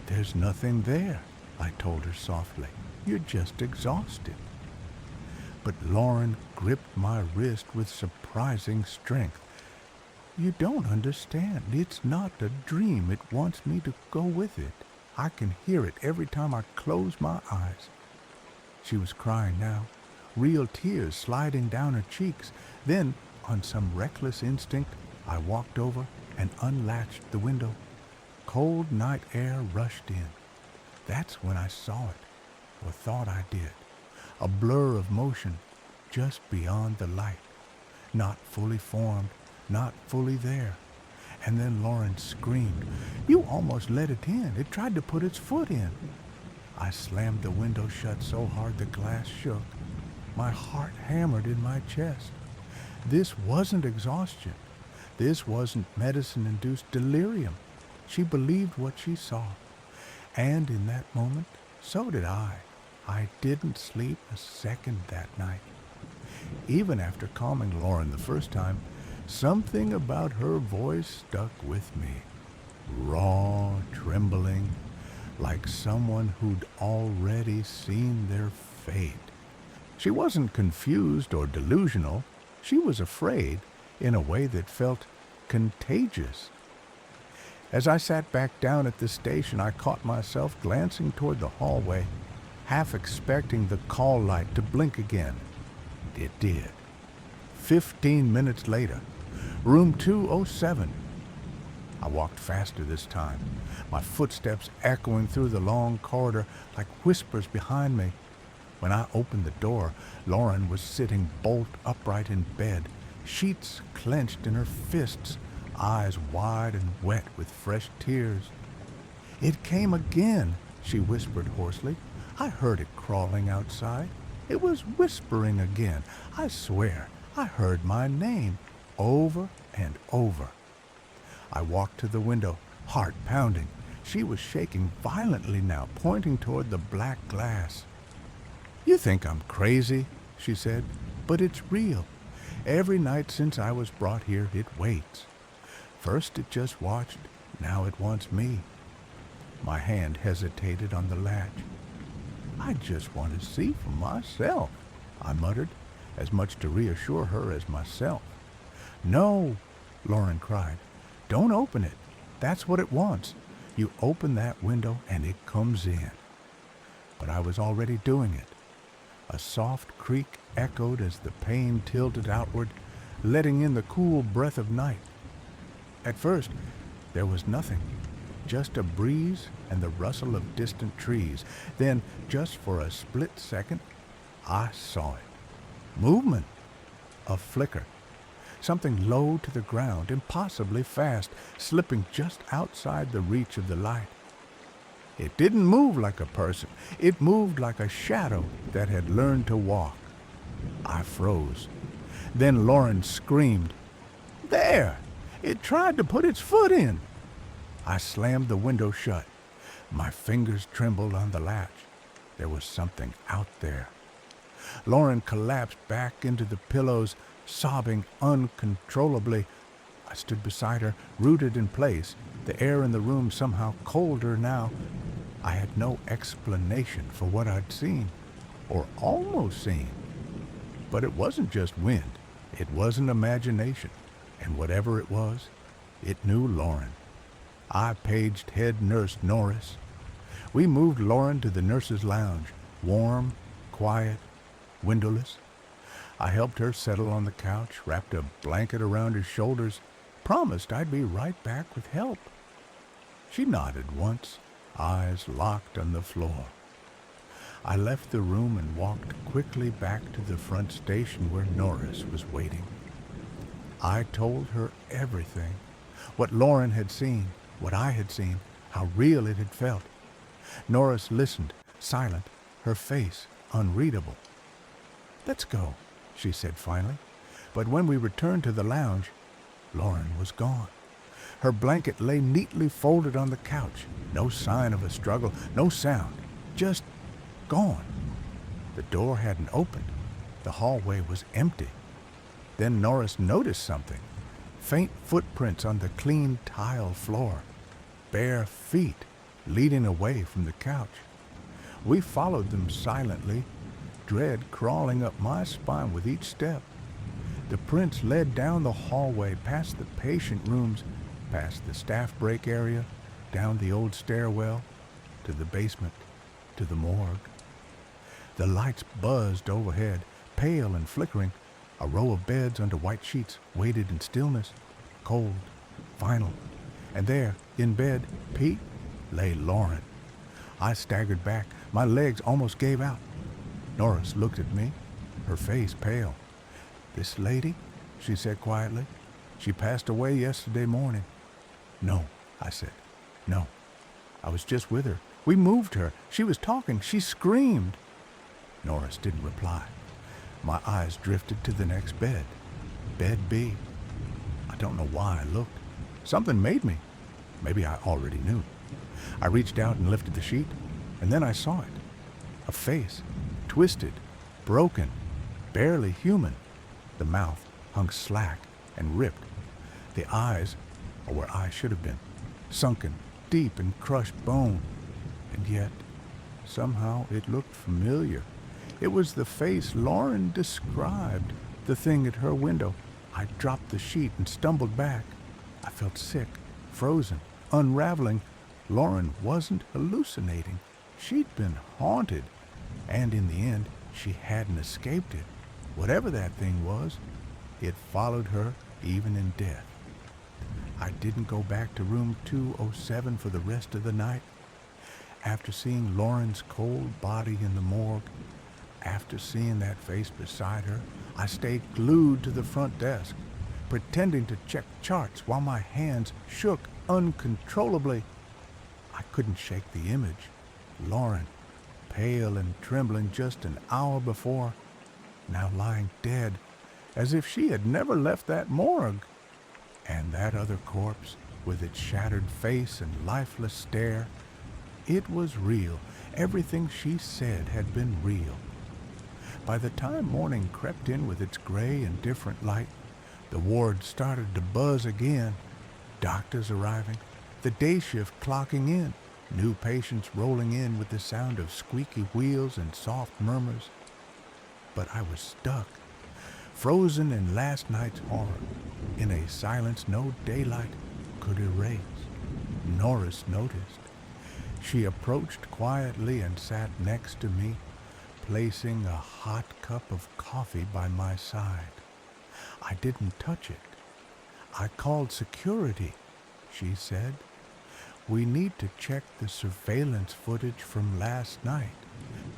"There's nothing there," I told her softly. "You're just exhausted." But Lauren gripped my wrist with surprising strength. "You don't understand. It's not a dream. It wants me to go with it. I can hear it every time I close my eyes." She was crying now, real tears sliding down her cheeks. Then, on some reckless instinct, I walked over and unlatched the window. Cold night air rushed in. That's when I saw it, or thought I did. A blur of motion just beyond the light. Not fully formed, not fully there. And then Lauren screamed, "You almost let it in. It tried to put its foot in." I slammed the window shut so hard the glass shook. My heart hammered in my chest. This wasn't exhaustion. This wasn't medicine-induced delirium. She believed what she saw. And in that moment, so did I. I didn't sleep a second that night. Even after calming Lauren the first time, something about her voice stuck with me. Raw, trembling, like someone who'd already seen their fate. She wasn't confused or delusional. She was afraid in a way that felt contagious. As I sat back down at the station, I caught myself glancing toward the hallway, half expecting the call light to blink again. It did. 15 minutes later, room 207. I walked faster this time, my footsteps echoing through the long corridor like whispers behind me. When I opened the door, Lauren was sitting bolt upright in bed, sheets clenched in her fists, eyes wide and wet with fresh tears. "It came again," she whispered hoarsely. "I heard it crawling outside. It was whispering again. I swear, I heard my name over and over." I walked to the window, heart pounding. She was shaking violently now, pointing toward the black glass. "You think I'm crazy," she said, "but it's real. Every night since I was brought here, it waits. First it just watched, now it wants me." My hand hesitated on the latch. "I just want to see for myself," I muttered, as much to reassure her as myself. "No," Lauren cried. "Don't open it. That's what it wants. You open that window and it comes in." But I was already doing it. A soft creak echoed as the pane tilted outward, letting in the cool breath of night. At first, there was nothing, just a breeze and the rustle of distant trees. Then, just for a split second, I saw it. Movement. A flicker. Something low to the ground, impossibly fast, slipping just outside the reach of the light. It didn't move like a person. It moved like a shadow that had learned to walk. I froze. Then Lauren screamed, "There! It tried to put its foot in!" I slammed the window shut. My fingers trembled on the latch. There was something out there. Lauren collapsed back into the pillows, sobbing uncontrollably. I stood beside her, rooted in place, the air in the room somehow colder now. I had no explanation for what I'd seen, or almost seen. But it wasn't just wind. It wasn't imagination. And whatever it was, it knew Lauren. I paged head nurse Norris. We moved Lauren to the nurse's lounge, warm, quiet, windowless. I helped her settle on the couch, wrapped a blanket around her shoulders, promised I'd be right back with help. She nodded once, eyes locked on the floor. I left the room and walked quickly back to the front station where Norris was waiting. I told her everything, what Lauren had seen, what I had seen, how real it had felt. Norris listened, silent, her face unreadable. "Let's go," she said finally. But when we returned to the lounge, Lauren was gone. Her blanket lay neatly folded on the couch. No sign of a struggle, no sound, just gone. The door hadn't opened. The hallway was empty. Then Norris noticed something. Faint footprints on the clean tile floor. Bare feet leading away from the couch. We followed them silently, dread crawling up my spine with each step. The prints led down the hallway, past the patient rooms, past the staff break area, down the old stairwell, to the basement, to the morgue. The lights buzzed overhead, pale and flickering. A row of beds under white sheets waited in stillness, cold, final. And there, in bed, Pete, lay Lauren. I staggered back. My legs almost gave out. Norris looked at me, her face pale. "This lady?" she said quietly. "She passed away yesterday morning." "No," I said. "No. I was just with her. We moved her. She was talking. She screamed." Norris didn't reply. My eyes drifted to the next bed. Bed B. I don't know why I looked. Something made me. Maybe I already knew. I reached out and lifted the sheet, and then I saw it. A face, twisted, broken, barely human. The mouth hung slack and ripped. The eyes are where eyes should have been, sunken deep in crushed bone. And yet, somehow it looked familiar. It was the face Lauren described, the thing at her window. I dropped the sheet and stumbled back. I felt sick, frozen, unraveling. Lauren wasn't hallucinating. She'd been haunted. And in the end, she hadn't escaped it. Whatever that thing was, it followed her even in death. I didn't go back to room 207 for the rest of the night. After seeing Lauren's cold body in the morgue, after seeing that face beside her, I stayed glued to the front desk, pretending to check charts while my hands shook uncontrollably. I couldn't shake the image. Lauren, pale and trembling just an hour before, now lying dead, as if she had never left that morgue. And that other corpse, with its shattered face and lifeless stare, it was real. Everything she said had been real. By the time morning crept in with its gray and different light, the ward started to buzz again. Doctors arriving, the day shift clocking in, new patients rolling in with the sound of squeaky wheels and soft murmurs. But I was stuck, frozen in last night's horror, in a silence no daylight could erase. Norris noticed. She approached quietly and sat next to me, placing a hot cup of coffee by my side. I didn't touch it. "I called security," she said. "We need to check the surveillance footage from last night.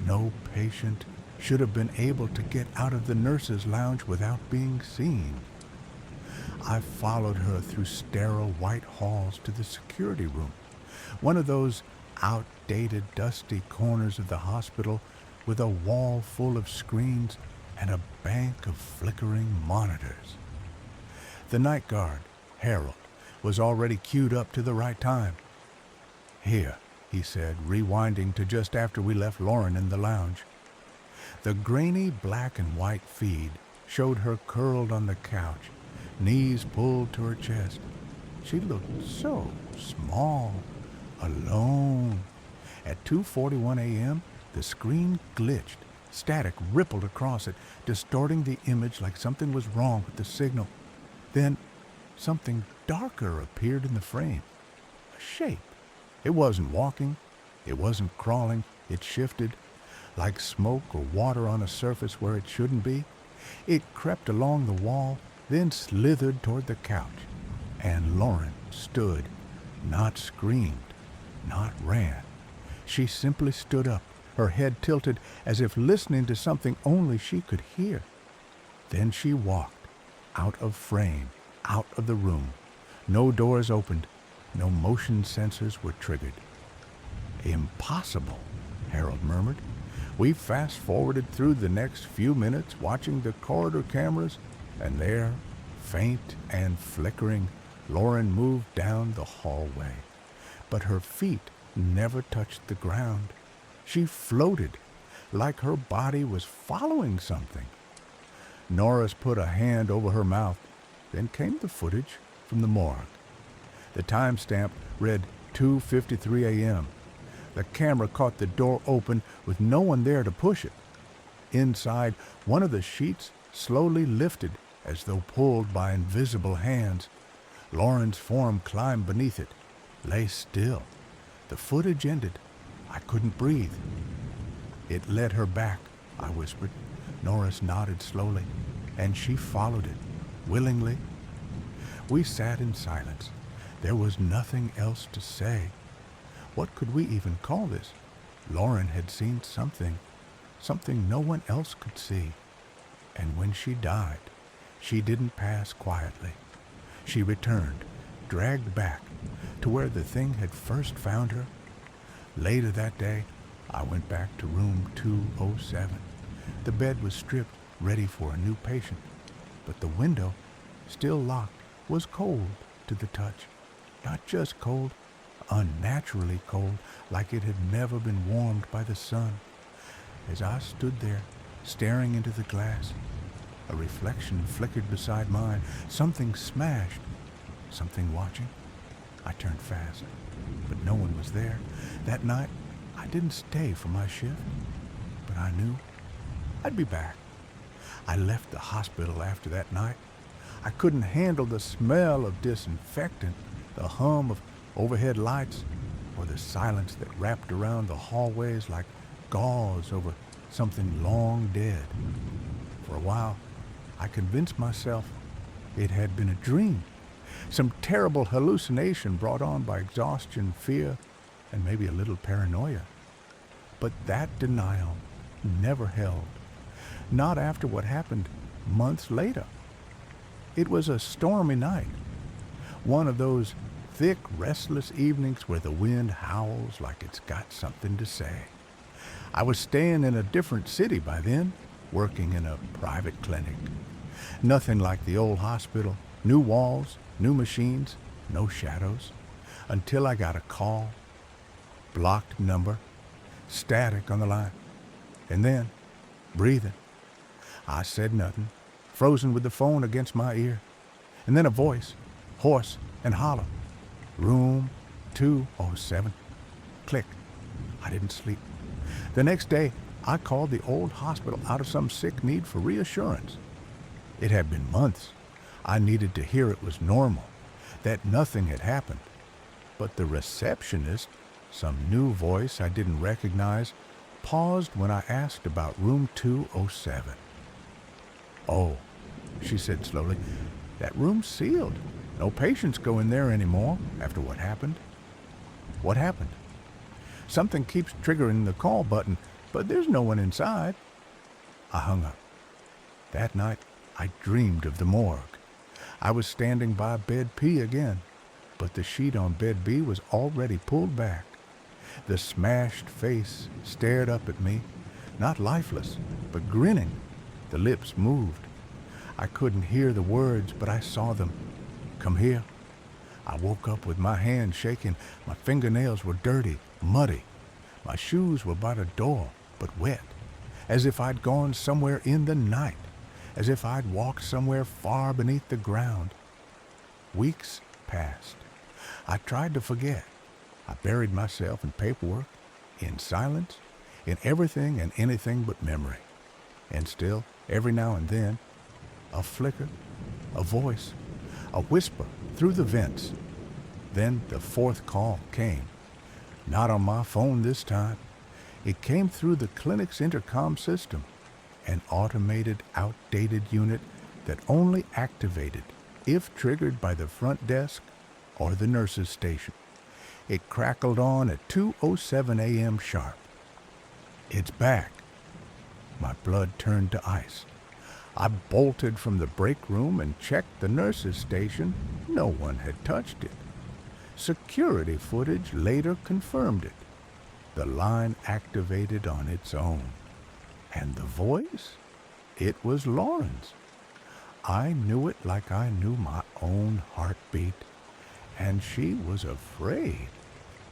No patient should have been able to get out of the nurses' lounge without being seen." I followed her through sterile white halls to the security room, one of those outdated, dusty corners of the hospital with a wall full of screens and a bank of flickering monitors. The night guard, Harold, was already queued up to the right time. "Here," he said, rewinding to just after we left Lauren in the lounge. The grainy black and white feed showed her curled on the couch, knees pulled to her chest. She looked so small, alone. At 2:41 a.m., the screen glitched. Static rippled across it, distorting the image like something was wrong with the signal. Then something darker appeared in the frame. A shape. It wasn't walking. It wasn't crawling. It shifted. Like smoke or water on a surface where it shouldn't be. It crept along the wall, then slithered toward the couch. And Lauren stood, not screamed, not ran. She simply stood up, her head tilted as if listening to something only she could hear. Then she walked, out of frame, out of the room. No doors opened, no motion sensors were triggered. "Impossible," Harold murmured. We fast-forwarded through the next few minutes, watching the corridor cameras, and there, faint and flickering, Lauren moved down the hallway. But her feet never touched the ground. She floated, like her body was following something. Norris put a hand over her mouth. Then came the footage from the morgue. The timestamp read 2:53 a.m. The camera caught the door open with no one there to push it. Inside, one of the sheets slowly lifted as though pulled by invisible hands. Lauren's form climbed beneath it, lay still. The footage ended. I couldn't breathe. "It led her back," I whispered. Norris nodded slowly, and she followed it, willingly. We sat in silence. There was nothing else to say. What could we even call this? Lauren had seen something no one else could see. And when she died, she didn't pass quietly. She returned, dragged back to where the thing had first found her. Later that day, I went back to room 207. The bed was stripped, ready for a new patient, but the window, still locked, was cold to the touch. Not just cold, unnaturally cold, like it had never been warmed by the sun. As I stood there, staring into the glass, a reflection flickered beside mine. Something smashed. Something watching. I turned fast, but no one was there. That night, I didn't stay for my shift, but I knew I'd be back. I left the hospital after that night. I couldn't handle the smell of disinfectant, the hum of overhead lights, or the silence that wrapped around the hallways like gauze over something long dead. For a while, I convinced myself it had been a dream, some terrible hallucination brought on by exhaustion, fear, and maybe a little paranoia. But that denial never held, not after what happened months later. It was a stormy night, one of those thick, restless evenings where the wind howls like it's got something to say. I was staying in a different city by then, working in a private clinic. Nothing like the old hospital, new walls, new machines, no shadows, until I got a call, blocked number, static on the line, and then breathing. I said nothing, frozen with the phone against my ear, and then a voice, hoarse and hollow. "Room 207. Click. I didn't sleep. The next day, I called the old hospital out of some sick need for reassurance. It had been months. I needed to hear it was normal, that nothing had happened. But the receptionist, some new voice I didn't recognize, paused when I asked about room 207. "Oh," she said slowly, "that room's sealed. No patients go in there anymore after what happened." "What happened?" "Something keeps triggering the call button, but there's no one inside." I hung up. That night, I dreamed of the morgue. I was standing by bed P again, but the sheet on bed B was already pulled back. The smashed face stared up at me, not lifeless, but grinning. The lips moved. I couldn't hear the words, but I saw them. "Come here." I woke up with my hands shaking. My fingernails were dirty, muddy. My shoes were by the door, but wet, as if I'd gone somewhere in the night, as if I'd walked somewhere far beneath the ground. Weeks passed. I tried to forget. I buried myself in paperwork, in silence, in everything and anything but memory. And still, every now and then, a flicker, a voice, a whisper through the vents. Then the fourth call came. Not on my phone this time. It came through the clinic's intercom system, an automated, outdated unit that only activated if triggered by the front desk or the nurse's station. It crackled on at 2:07 a.m. sharp. It's back. My blood turned to ice. I bolted from the break room and checked the nurse's station. No one had touched it. Security footage later confirmed it. The line activated on its own. And the voice? It was Lauren's. I knew it like I knew my own heartbeat. And she was afraid.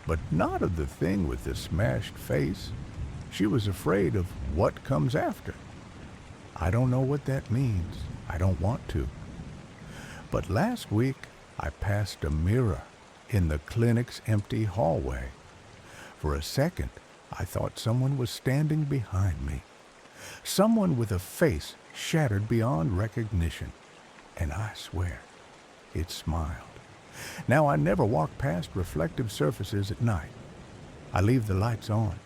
But not of the thing with the smashed face. She was afraid of what comes after. I don't know what that means. I don't want to. But last week, I passed a mirror in the clinic's empty hallway. For a second, I thought someone was standing behind me. Someone with a face shattered beyond recognition. And I swear, it smiled. Now, I never walk past reflective surfaces at night. I leave the lights on.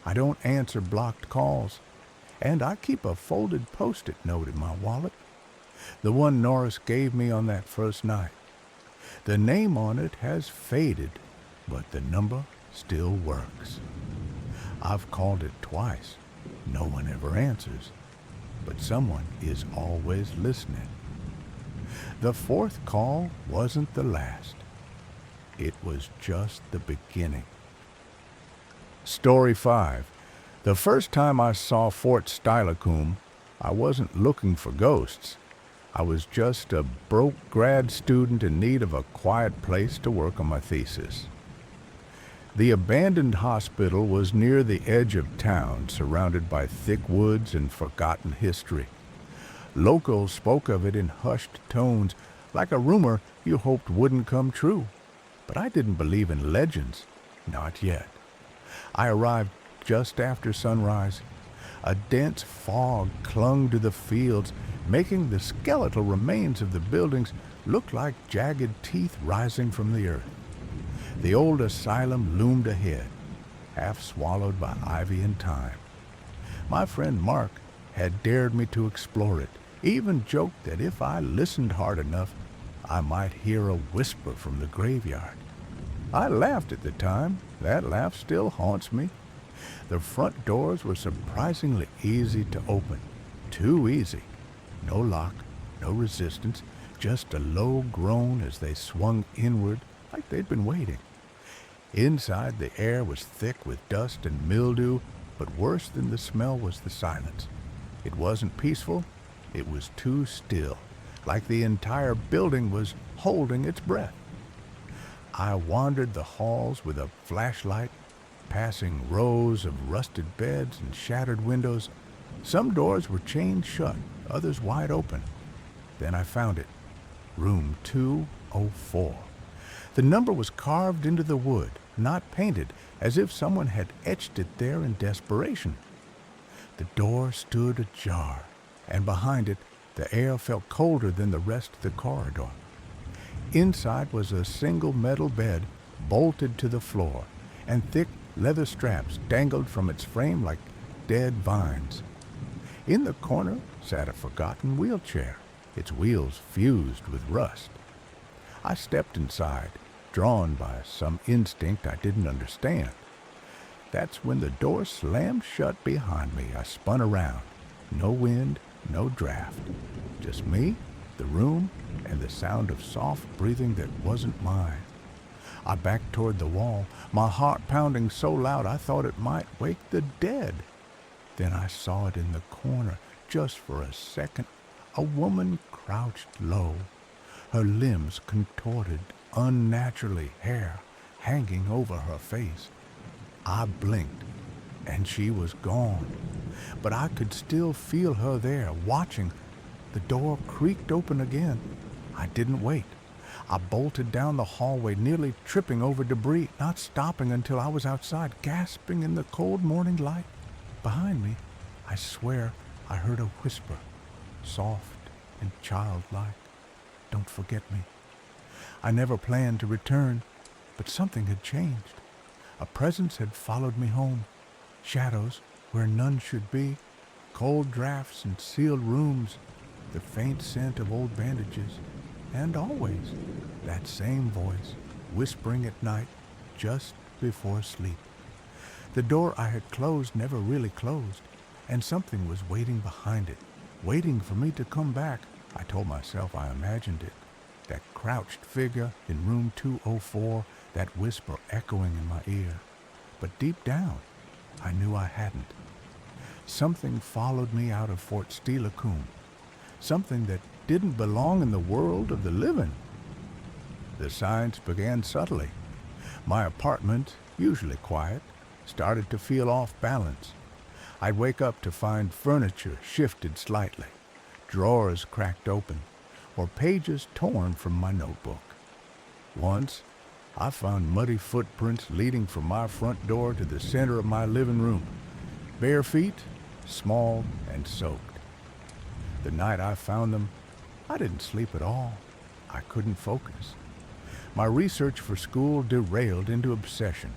I don't answer blocked calls. And I keep a folded Post-it note in my wallet. The one Norris gave me on that first night. The name on it has faded, but the number still works. I've called it twice. No one ever answers. But someone is always listening. The fourth call wasn't the last. It was just the beginning. Story 5. The first time I saw Fort Steilacoom, I wasn't looking for ghosts. I was just a broke grad student in need of a quiet place to work on my thesis. The abandoned hospital was near the edge of town, surrounded by thick woods and forgotten history. Locals spoke of it in hushed tones, like a rumor you hoped wouldn't come true. But I didn't believe in legends, not yet. I arrived just after sunrise. A dense fog clung to the fields, making the skeletal remains of the buildings look like jagged teeth rising from the earth. The old asylum loomed ahead, half swallowed by ivy and thyme. My friend Mark had dared me to explore it, even joked that if I listened hard enough, I might hear a whisper from the graveyard. I laughed at the time. That laugh still haunts me. The front doors were surprisingly easy to open. Too easy. No lock, no resistance, just a low groan as they swung inward like they'd been waiting. Inside, the air was thick with dust and mildew, but worse than the smell was the silence. It wasn't peaceful. It was too still, like the entire building was holding its breath. I wandered the halls with a flashlight, passing rows of rusted beds and shattered windows. Some doors were chained shut, others wide open. Then I found it. Room 204. The number was carved into the wood, not painted, as if someone had etched it there in desperation. The door stood ajar, and behind it, the air felt colder than the rest of the corridor. Inside was a single metal bed bolted to the floor, and thick leather straps dangled from its frame like dead vines. In the corner sat a forgotten wheelchair, its wheels fused with rust. I stepped inside, drawn by some instinct I didn't understand. That's when the door slammed shut behind me. I spun around. No wind, no draft. Just me, the room, and the sound of soft breathing that wasn't mine. I backed toward the wall, my heart pounding so loud I thought it might wake the dead. Then I saw it in the corner, just for a second. A woman crouched low, her limbs contorted unnaturally, hair hanging over her face. I blinked, and she was gone. But I could still feel her there, watching. The door creaked open again. I didn't wait. I bolted down the hallway, nearly tripping over debris, not stopping until I was outside, gasping in the cold morning light. Behind me, I swear I heard a whisper, soft and childlike. Don't forget me. I never planned to return, but something had changed. A presence had followed me home. Shadows where none should be, cold drafts and sealed rooms, the faint scent of old bandages, and always that same voice, whispering at night, just before sleep. The door I had closed never really closed, and something was waiting behind it, waiting for me to come back. I told myself I imagined it. That crouched figure in room 204, that whisper echoing in my ear. But deep down, I knew I hadn't. Something followed me out of Fort Steilacoom, something that didn't belong in the world of the living. The signs began subtly. My apartment, usually quiet, started to feel off balance. I'd wake up to find furniture shifted slightly, drawers cracked open, or pages torn from my notebook. Once, I found muddy footprints leading from my front door to the center of my living room, bare feet, small and soaked. The night I found them, I didn't sleep at all. I couldn't focus. My research for school derailed into obsession.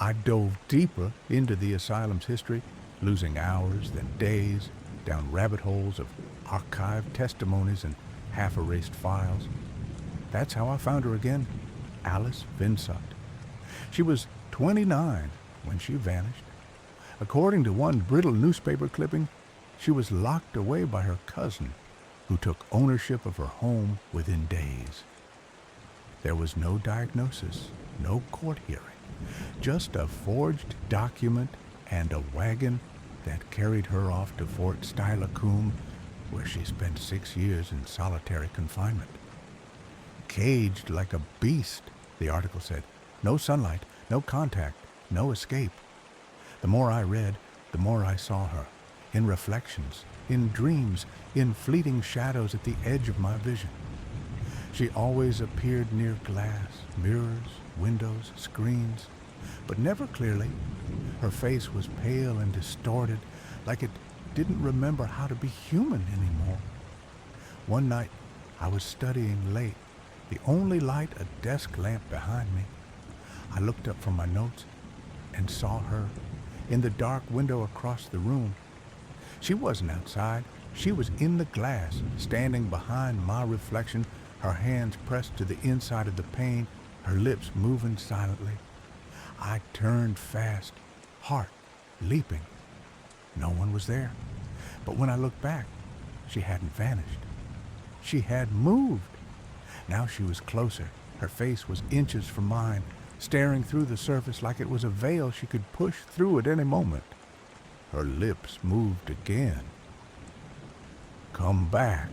I dove deeper into the asylum's history, losing hours, then days, down rabbit holes of archived testimonies and half-erased files. That's how I found her again, Alice Vinsot. She was 29 when she vanished. According to one brittle newspaper clipping, she was locked away by her cousin, who took ownership of her home within days. There was no diagnosis, no court hearing, just a forged document and a wagon that carried her off to Fort Steilacoom, where she spent 6 years in solitary confinement. Caged like a beast, the article said. No sunlight, no contact, no escape. The more I read, the more I saw her, in reflections, in dreams, in fleeting shadows at the edge of my vision. She always appeared near glass, mirrors, windows, screens, but never clearly. Her face was pale and distorted, like it didn't remember how to be human anymore. One night, I was studying late, the only light a desk lamp behind me. I looked up from my notes and saw her in the dark window across the room. She wasn't outside. She was in the glass, standing behind my reflection, her hands pressed to the inside of the pane, her lips moving silently. I turned fast, heart leaping. No one was there. But when I looked back, she hadn't vanished. She had moved. Now she was closer. Her face was inches from mine, staring through the surface like it was a veil she could push through at any moment. Her lips moved again. Come back.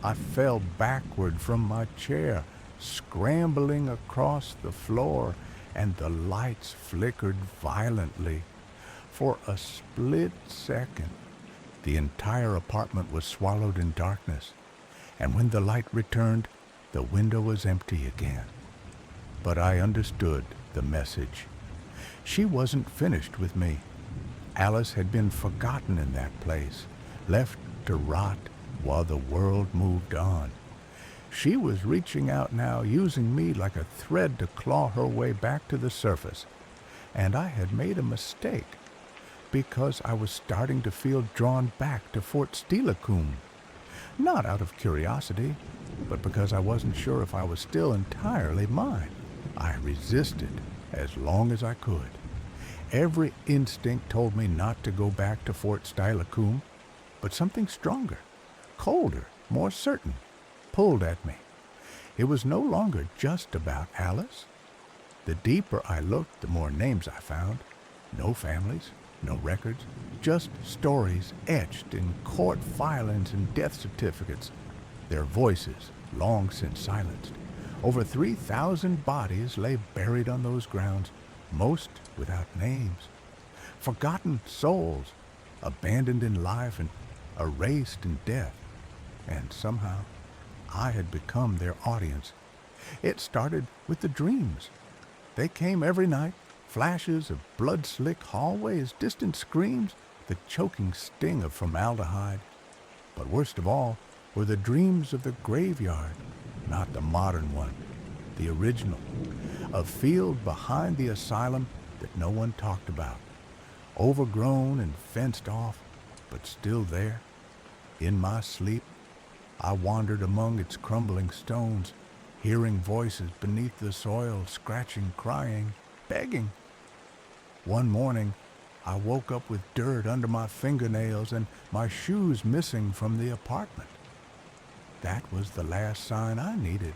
I fell backward from my chair, scrambling across the floor, and the lights flickered violently. For a split second, the entire apartment was swallowed in darkness, and when the light returned, the window was empty again. But I understood the message. She wasn't finished with me. Alice had been forgotten in that place, left to rot while the world moved on. She was reaching out now, using me like a thread to claw her way back to the surface. And I had made a mistake, because I was starting to feel drawn back to Fort Steilacoom. Not out of curiosity, but because I wasn't sure if I was still entirely mine. I resisted as long as I could. Every instinct told me not to go back to Fort Steilacoom, but something stronger, colder, more certain, pulled at me. It was no longer just about Alice. The deeper I looked, the more names I found. No families, no records, just stories etched in court filings and death certificates, their voices long since silenced. Over 3,000 bodies lay buried on those grounds, most without names. Forgotten souls, abandoned in life and erased in death. And somehow, I had become their audience. It started with the dreams. They came every night, flashes of blood-slick hallways, distant screams, the choking sting of formaldehyde. But worst of all were the dreams of the graveyard, not the modern one, the original. A field behind the asylum that no one talked about. Overgrown and fenced off, but still there. In my sleep, I wandered among its crumbling stones, hearing voices beneath the soil, scratching, crying, begging. One morning, I woke up with dirt under my fingernails and my shoes missing from the apartment. That was the last sign I needed.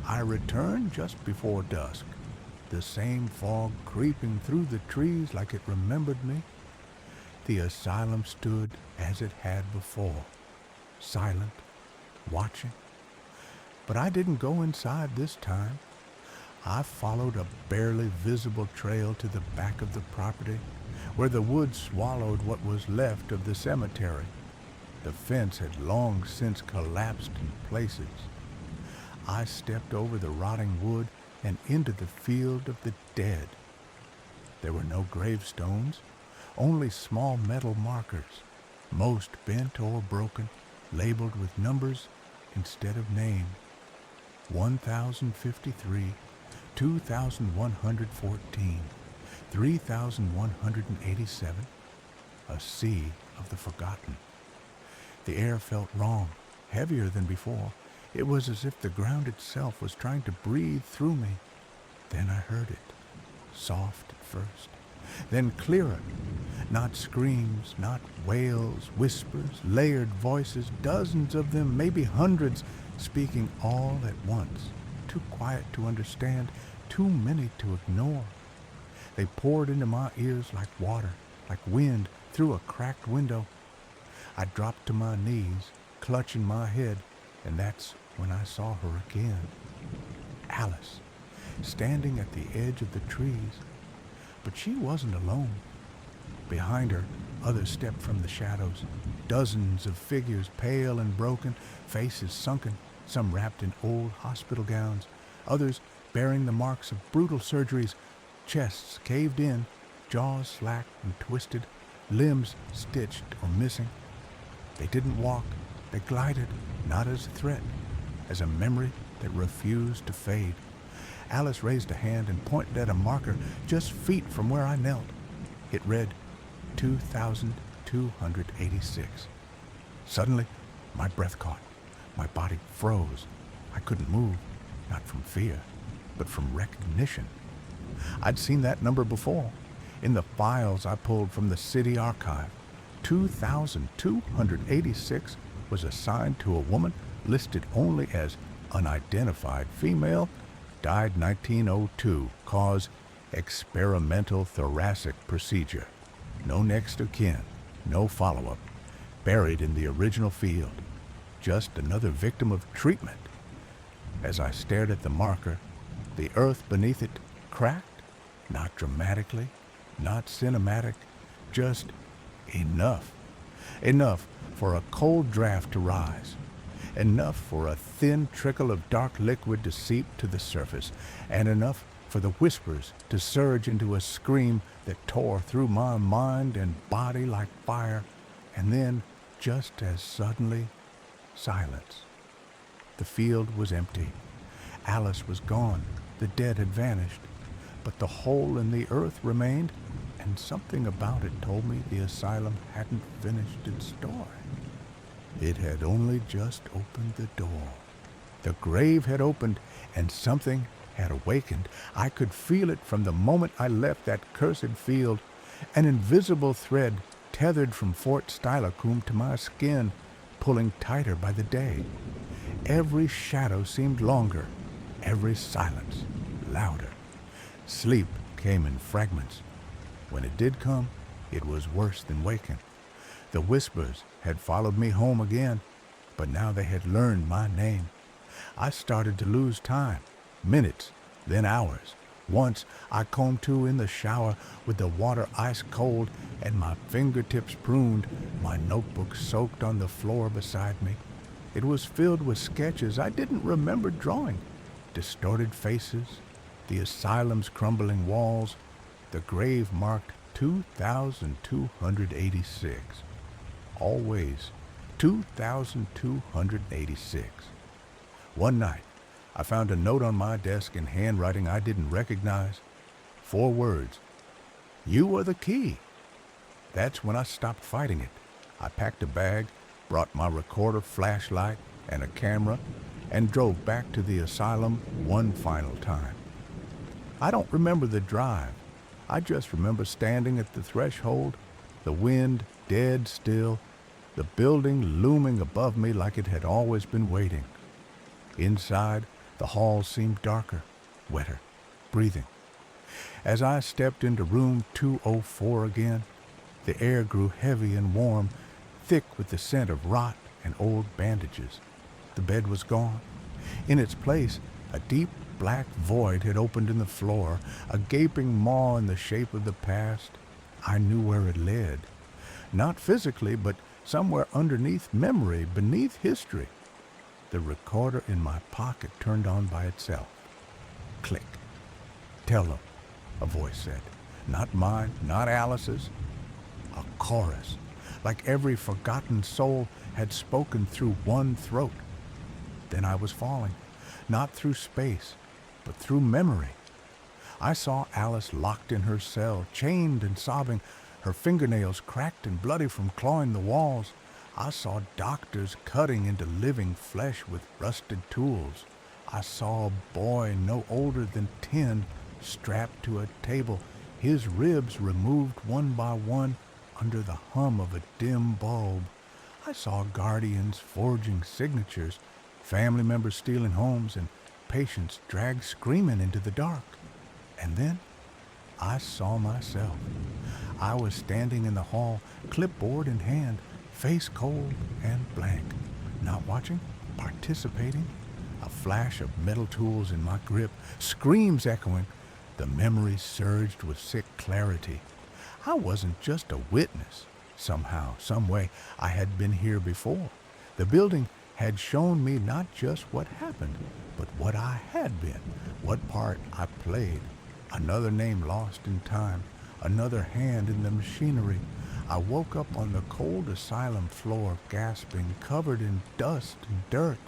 I returned just before dusk, the same fog creeping through the trees like it remembered me. The asylum stood as it had before, silent, watching. But I didn't go inside this time. I followed a barely visible trail to the back of the property, where the woods swallowed what was left of the cemetery. The fence had long since collapsed in places. I stepped over the rotting wood and into the field of the dead. There were no gravestones, only small metal markers, most bent or broken, labeled with numbers instead of names. 1053, 2114, 3187, a sea of the forgotten. The air felt wrong, heavier than before. It was as if the ground itself was trying to breathe through me. Then I heard it, soft at first, then clearer. Not screams, not wails, whispers, layered voices, dozens of them, maybe hundreds, speaking all at once, too quiet to understand, too many to ignore. They poured into my ears like water, like wind through a cracked window. I dropped to my knees, clutching my head, and that's when I saw her again. Alice, standing at the edge of the trees. But she wasn't alone. Behind her, others stepped from the shadows. Dozens of figures, pale and broken, faces sunken, some wrapped in old hospital gowns, others bearing the marks of brutal surgeries, chests caved in, jaws slack and twisted, limbs stitched or missing. They didn't walk, they glided, not as a threat, as a memory that refused to fade. Alice raised a hand and pointed at a marker just feet from where I knelt. It read 2286. Suddenly, my breath caught. My body froze. I couldn't move, not from fear, but from recognition. I'd seen that number before. In the files I pulled from the city archive, 2286 was assigned to a woman listed only as unidentified female, died 1902, cause experimental thoracic procedure. No next of kin, no follow-up, buried in the original field. Just another victim of treatment. As I stared at the marker, the earth beneath it cracked, not dramatically, not cinematic, just enough. Enough for a cold draft to rise. Enough for a thin trickle of dark liquid to seep to the surface, and enough for the whispers to surge into a scream that tore through my mind and body like fire, and then, just as suddenly, silence. The field was empty. Alice was gone. The dead had vanished. But the hole in the earth remained, and something about it told me the asylum hadn't finished its story. It had only just opened the door. The grave had opened, and something had awakened. I could feel it from the moment I left that cursed field. An invisible thread tethered from Fort Steilacoom to my skin, pulling tighter by the day. Every shadow seemed longer, every silence louder. Sleep came in fragments. When it did come, it was worse than waking. The whispers had followed me home again, but now they had learned my name. I started to lose time, minutes, then hours. Once I combed to in the shower with the water ice cold and my fingertips pruned, my notebook soaked on the floor beside me. It was filled with sketches I didn't remember drawing. Distorted faces, the asylum's crumbling walls, the grave marked 2286. Always 2286. One night, I found a note on my desk in handwriting I didn't recognize. 4 words. You are the key. That's when I stopped fighting it. I packed a bag, brought my recorder, flashlight, and a camera, and drove back to the asylum one final time. I don't remember the drive. I just remember standing at the threshold, the wind dead still, the building looming above me like it had always been waiting. Inside, the hall seemed darker, wetter, breathing. As I stepped into room 204 again, the air grew heavy and warm, thick with the scent of rot and old bandages. The bed was gone. In its place, a deep black void had opened in the floor, a gaping maw in the shape of the past. I knew where it led. Not physically, but somewhere underneath memory, beneath history. The recorder in my pocket turned on by itself. Click. "Tell them," a voice said. Not mine, not Alice's. A chorus, like every forgotten soul had spoken through one throat. Then I was falling, not through space, but through memory. I saw Alice locked in her cell, chained and sobbing, her fingernails cracked and bloody from clawing the walls. I saw doctors cutting into living flesh with rusted tools. I saw a boy no older than 10 strapped to a table, his ribs removed one by one under the hum of a dim bulb. I saw guardians forging signatures, family members stealing homes, and patients dragged screaming into the dark. And then I saw myself. I was standing in the hall, clipboard in hand, face cold and blank, not watching, participating. A flash of metal tools in my grip, screams echoing. The memory surged with sick clarity. I wasn't just a witness. Somehow, some way, I had been here before. The building had shown me not just what happened, but what I had been, what part I played. Another name lost in time, another hand in the machinery. I woke up on the cold asylum floor, gasping, covered in dust and dirt.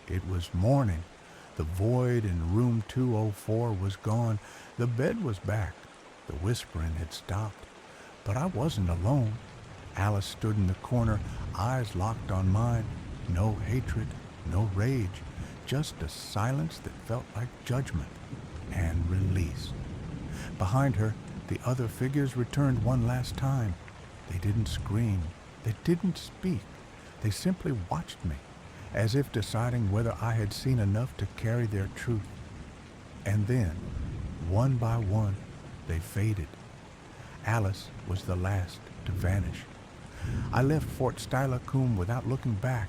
It was morning. The void in room 204 was gone. The bed was back. The whispering had stopped. But I wasn't alone. Alice stood in the corner, eyes locked on mine. No hatred, no rage, just a silence that felt like judgment and release. Behind her, the other figures returned one last time. They didn't scream. They didn't speak. They simply watched me, as if deciding whether I had seen enough to carry their truth. And then, one by one, they faded. Alice was the last to vanish. I left Fort Steilacoom without looking back.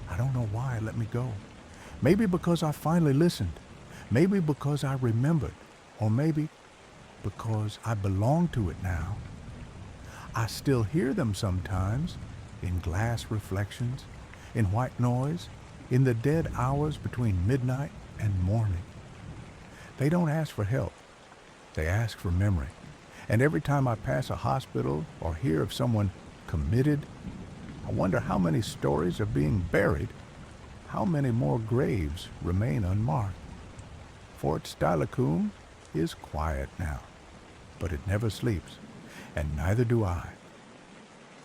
I don't know why it let me go. Maybe because I finally listened. Maybe because I remembered. Or maybe because I belong to it now. I still hear them sometimes, in glass reflections, in white noise, in the dead hours between midnight and morning. They don't ask for help. They ask for memory. And every time I pass a hospital or hear of someone committed, I wonder how many stories are being buried, how many more graves remain unmarked. Fort Steilacoom is quiet now, but it never sleeps, and neither do I.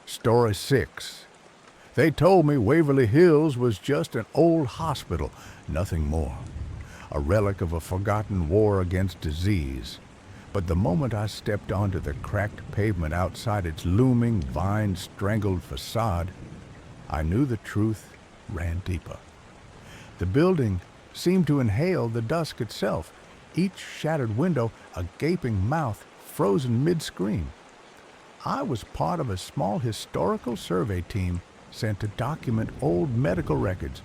Story 6. They told me Waverly Hills was just an old hospital, nothing more. A relic of a forgotten war against disease. But the moment I stepped onto the cracked pavement outside its looming, vine-strangled facade, I knew the truth ran deeper. The building seemed to inhale the dusk itself, each shattered window a gaping mouth frozen mid-scream. I was part of a small historical survey team sent to document old medical records.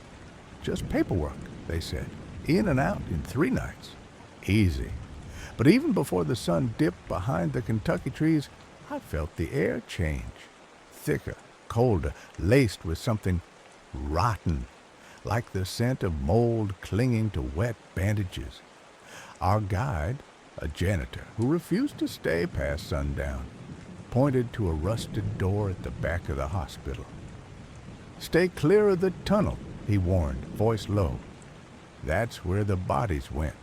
Just paperwork, they said. In and out in 3 nights. Easy. But even before the sun dipped behind the Kentucky trees, I felt the air change. Thicker, colder, laced with something rotten, like the scent of mold clinging to wet bandages. Our guide, a janitor who refused to stay past sundown, pointed to a rusted door at the back of the hospital. "Stay clear of the tunnel," he warned, voice low. "That's where the bodies went.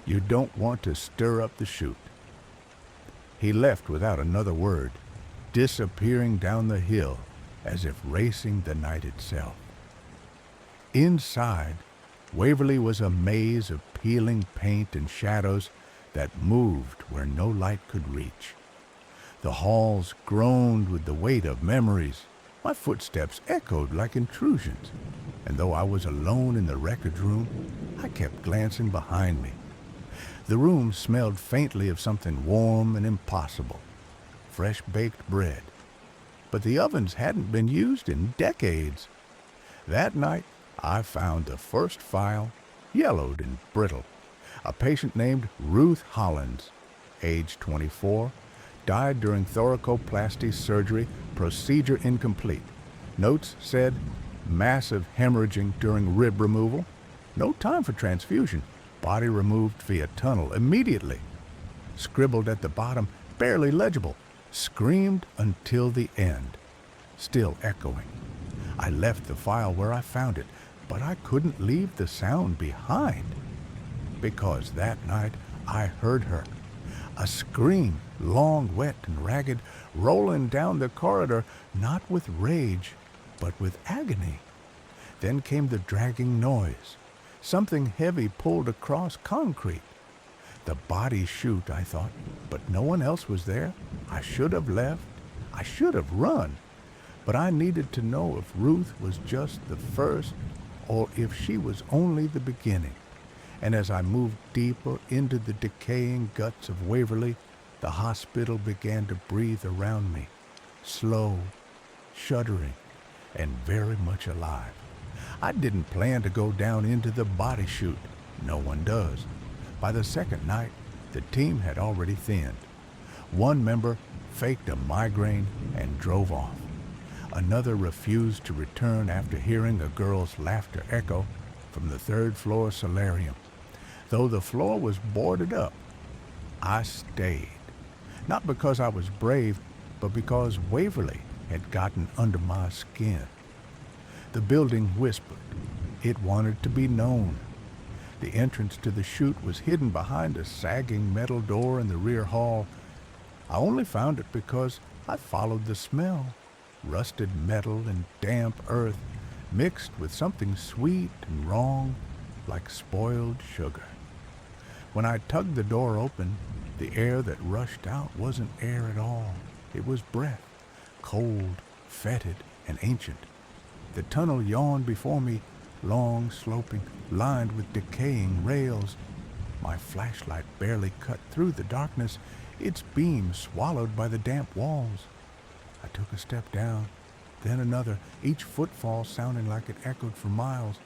You don't want to stir up the chute." He left without another word, disappearing down the hill as if racing the night itself. Inside, Waverly was a maze of peeling paint and shadows that moved where no light could reach. The halls groaned with the weight of memories. My footsteps echoed like intrusions, and though I was alone in the records room, I kept glancing behind me. The room smelled faintly of something warm and impossible, fresh baked bread. But the ovens hadn't been used in decades. That night, I found the first file, yellowed and brittle. A patient named Ruth Hollins, age 24, died during thoracoplasty surgery, procedure incomplete. Notes said massive hemorrhaging during rib removal. No time for transfusion. Body removed via tunnel immediately. Scribbled at the bottom, barely legible. Screamed until the end. Still echoing. I left the file where I found it, but I couldn't leave the sound behind. Because that night I heard her. A scream, long, wet, and ragged, rolling down the corridor, not with rage, but with agony. Then came the dragging noise. Something heavy pulled across concrete. The body chute, I thought, but no one else was there. I should have left. I should have run. But I needed to know if Ruth was just the first or if she was only the beginning. And as I moved deeper into the decaying guts of Waverly, the hospital began to breathe around me, slow, shuddering, and very much alive. I didn't plan to go down into the body chute. No one does. By the second night, the team had already thinned. One member faked a migraine and drove off. Another refused to return after hearing a girl's laughter echo from the third-floor solarium. Though the floor was boarded up, I stayed. Not because I was brave, but because Waverly had gotten under my skin. The building whispered. It wanted to be known. The entrance to the chute was hidden behind a sagging metal door in the rear hall. I only found it because I followed the smell. Rusted metal and damp earth mixed with something sweet and wrong, like spoiled sugar. When I tugged the door open, the air that rushed out wasn't air at all. It was breath, cold, fetid, and ancient. The tunnel yawned before me, long, sloping, lined with decaying rails. My flashlight barely cut through the darkness, its beam swallowed by the damp walls. I took a step down, then another, each footfall sounding like it echoed for miles.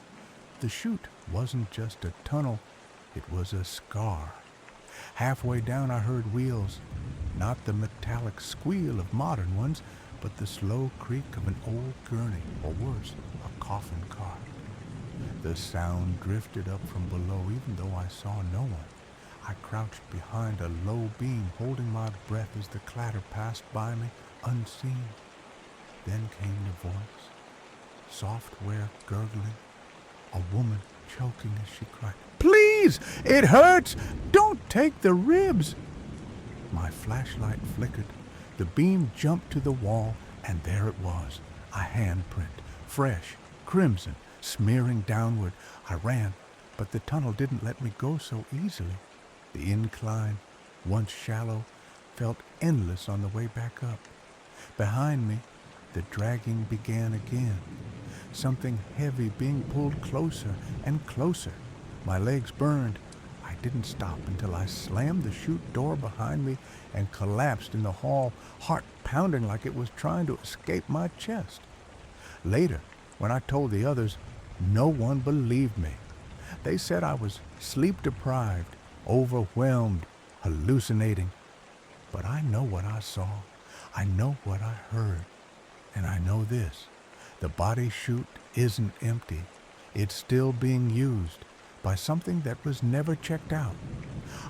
The chute wasn't just a tunnel, it was a scar. Halfway down I heard wheels, not the metallic squeal of modern ones, but the slow creak of an old gurney, or worse, a coffin cart. The sound drifted up from below even though I saw no one. I crouched behind a low beam, holding my breath as the clatter passed by me, unseen. Then came the voice, software gurgling, a woman choking as she cried, "Please! It hurts! Don't take the ribs!" My flashlight flickered. The beam jumped to the wall, and there it was, a handprint, fresh, crimson, smearing downward. I ran, but the tunnel didn't let me go so easily. The incline, once shallow, felt endless on the way back up. Behind me, the dragging began again, something heavy being pulled closer and closer. My legs burned. I didn't stop until I slammed the chute door behind me and collapsed in the hall, heart pounding like it was trying to escape my chest. Later, when I told the others, no one believed me. They said I was sleep-deprived, overwhelmed, hallucinating. But I know what I saw. I know what I heard. And I know this. The body chute isn't empty. It's still being used by something that was never checked out.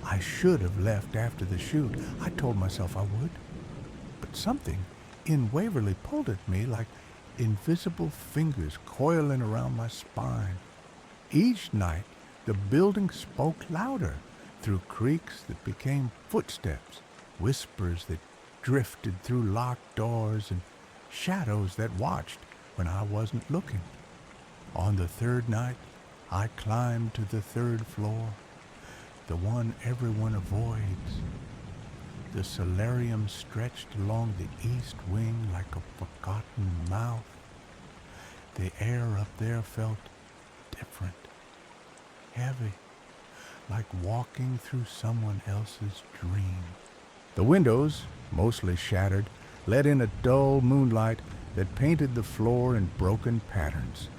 I should have left after the chute. I told myself I would. But something in Waverly pulled at me like invisible fingers coiling around my spine. Each night, the building spoke louder through creaks that became footsteps, whispers that drifted through locked doors, and shadows that watched when I wasn't looking. On the third night, I climbed to the third floor, the one everyone avoids. The solarium stretched along the east wing like a forgotten mouth. The air up there felt different, heavy, like walking through someone else's dream. The windows, mostly shattered, let in a dull moonlight that painted the floor in broken patterns.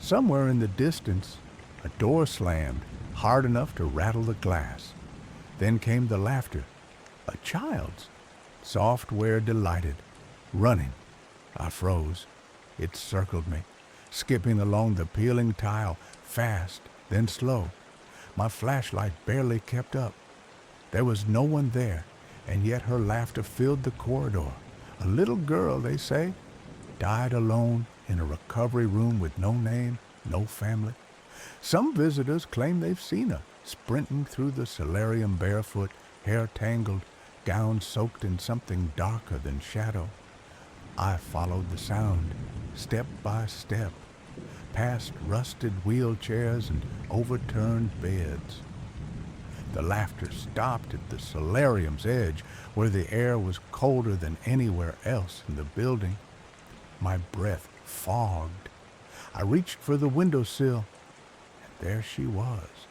Somewhere in the distance, a door slammed, hard enough to rattle the glass. Then came the laughter, a child's, software delighted, running. I froze. It circled me, skipping along the peeling tile, fast, then slow. My flashlight barely kept up. There was no one there, and yet her laughter filled the corridor. A little girl, they say, died alone in a recovery room with no name, no family. Some visitors claim they've seen her, sprinting through the solarium barefoot, hair tangled, gown soaked in something darker than shadow. I followed the sound, step by step, past rusted wheelchairs and overturned beds. The laughter stopped at the solarium's edge, where the air was colder than anywhere else in the building. My breath fogged. I reached for the windowsill, and there she was,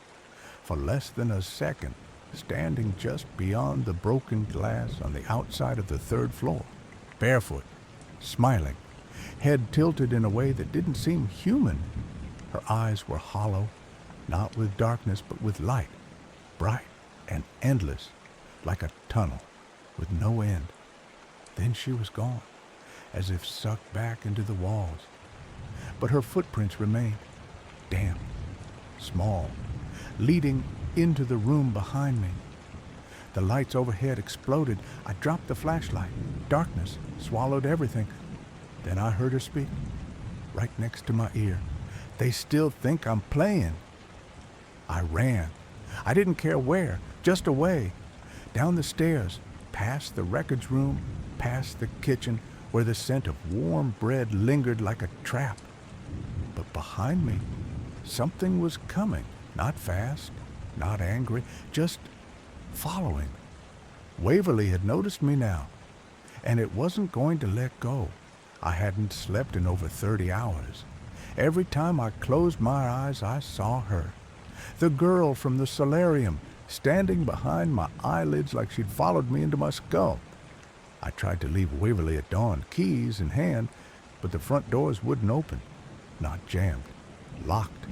for less than a second, standing just beyond the broken glass on the outside of the third floor, barefoot, smiling, head tilted in a way that didn't seem human. Her eyes were hollow, not with darkness but with light, bright and endless, like a tunnel with no end. Then she was gone, as if sucked back into the walls. But her footprints remained, damp, small, leading into the room behind me. The lights overhead exploded. I dropped the flashlight. Darkness swallowed everything. Then I heard her speak, right next to my ear. "They still think I'm playing." I ran. I didn't care where, just away. Down the stairs, past the records room, past the kitchen, where the scent of warm bread lingered like a trap. But behind me, something was coming, not fast, not angry, just following. Waverly had noticed me now, and it wasn't going to let go. I hadn't slept in over 30 hours. Every time I closed my eyes, I saw her. The girl from the solarium, standing behind my eyelids like she'd followed me into my skull. I tried to leave Waverly at dawn, keys in hand, but the front doors wouldn't open. Not jammed, locked,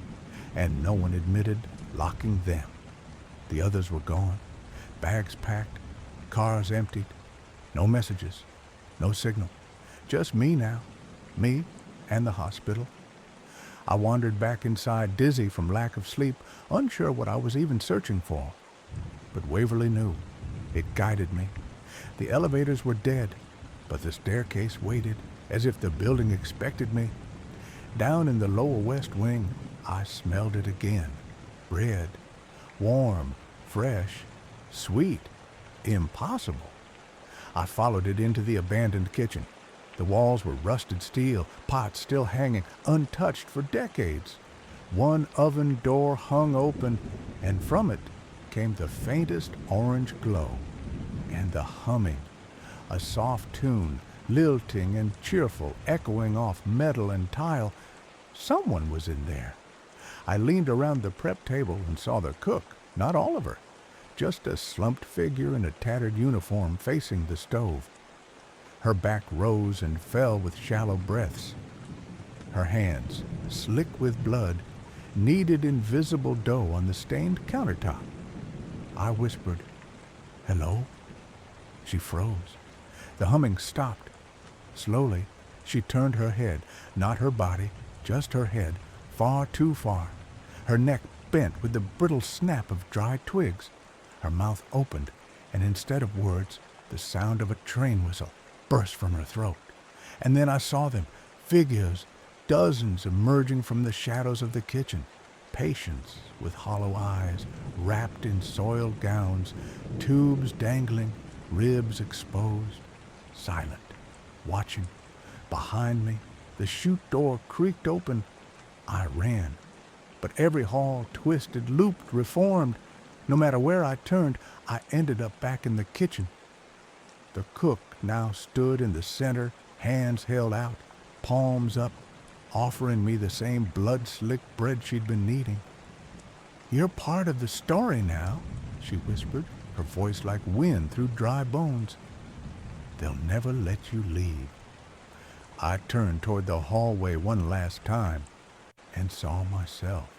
and no one admitted locking them. The others were gone, bags packed, cars emptied, no messages, no signal. Just me now, me and the hospital. I wandered back inside, dizzy from lack of sleep, unsure what I was even searching for. But Waverly knew. It guided me. The elevators were dead, but the staircase waited, as if the building expected me. Down in the lower west wing, I smelled it again. Bread. Warm, fresh, sweet, impossible. I followed it into the abandoned kitchen. The walls were rusted steel, pots still hanging, untouched for decades. One oven door hung open, and from it came the faintest orange glow, and the humming, a soft tune, lilting and cheerful, echoing off metal and tile. Someone was in there. I leaned around the prep table and saw the cook, not Oliver, just a slumped figure in a tattered uniform facing the stove. Her back rose and fell with shallow breaths. Her hands, slick with blood, kneaded invisible dough on the stained countertop. I whispered, "Hello?" She froze. The humming stopped. Slowly, she turned her head, not her body, just her head, far too far. Her neck bent with the brittle snap of dried twigs. Her mouth opened, and instead of words, the sound of a train whistle burst from her throat. And then I saw them, figures, dozens emerging from the shadows of the kitchen. Patients with hollow eyes, wrapped in soiled gowns, tubes dangling, ribs exposed, silent, watching. Behind me, the chute door creaked open. I ran. But every hall twisted, looped, reformed. No matter where I turned, I ended up back in the kitchen. The cook now stood in the center, hands held out, palms up, offering me the same blood-slick bread she'd been kneading. "You're part of the story now," she whispered, her voice like wind through dry bones. "They'll never let you leave." I turned toward the hallway one last time and saw myself,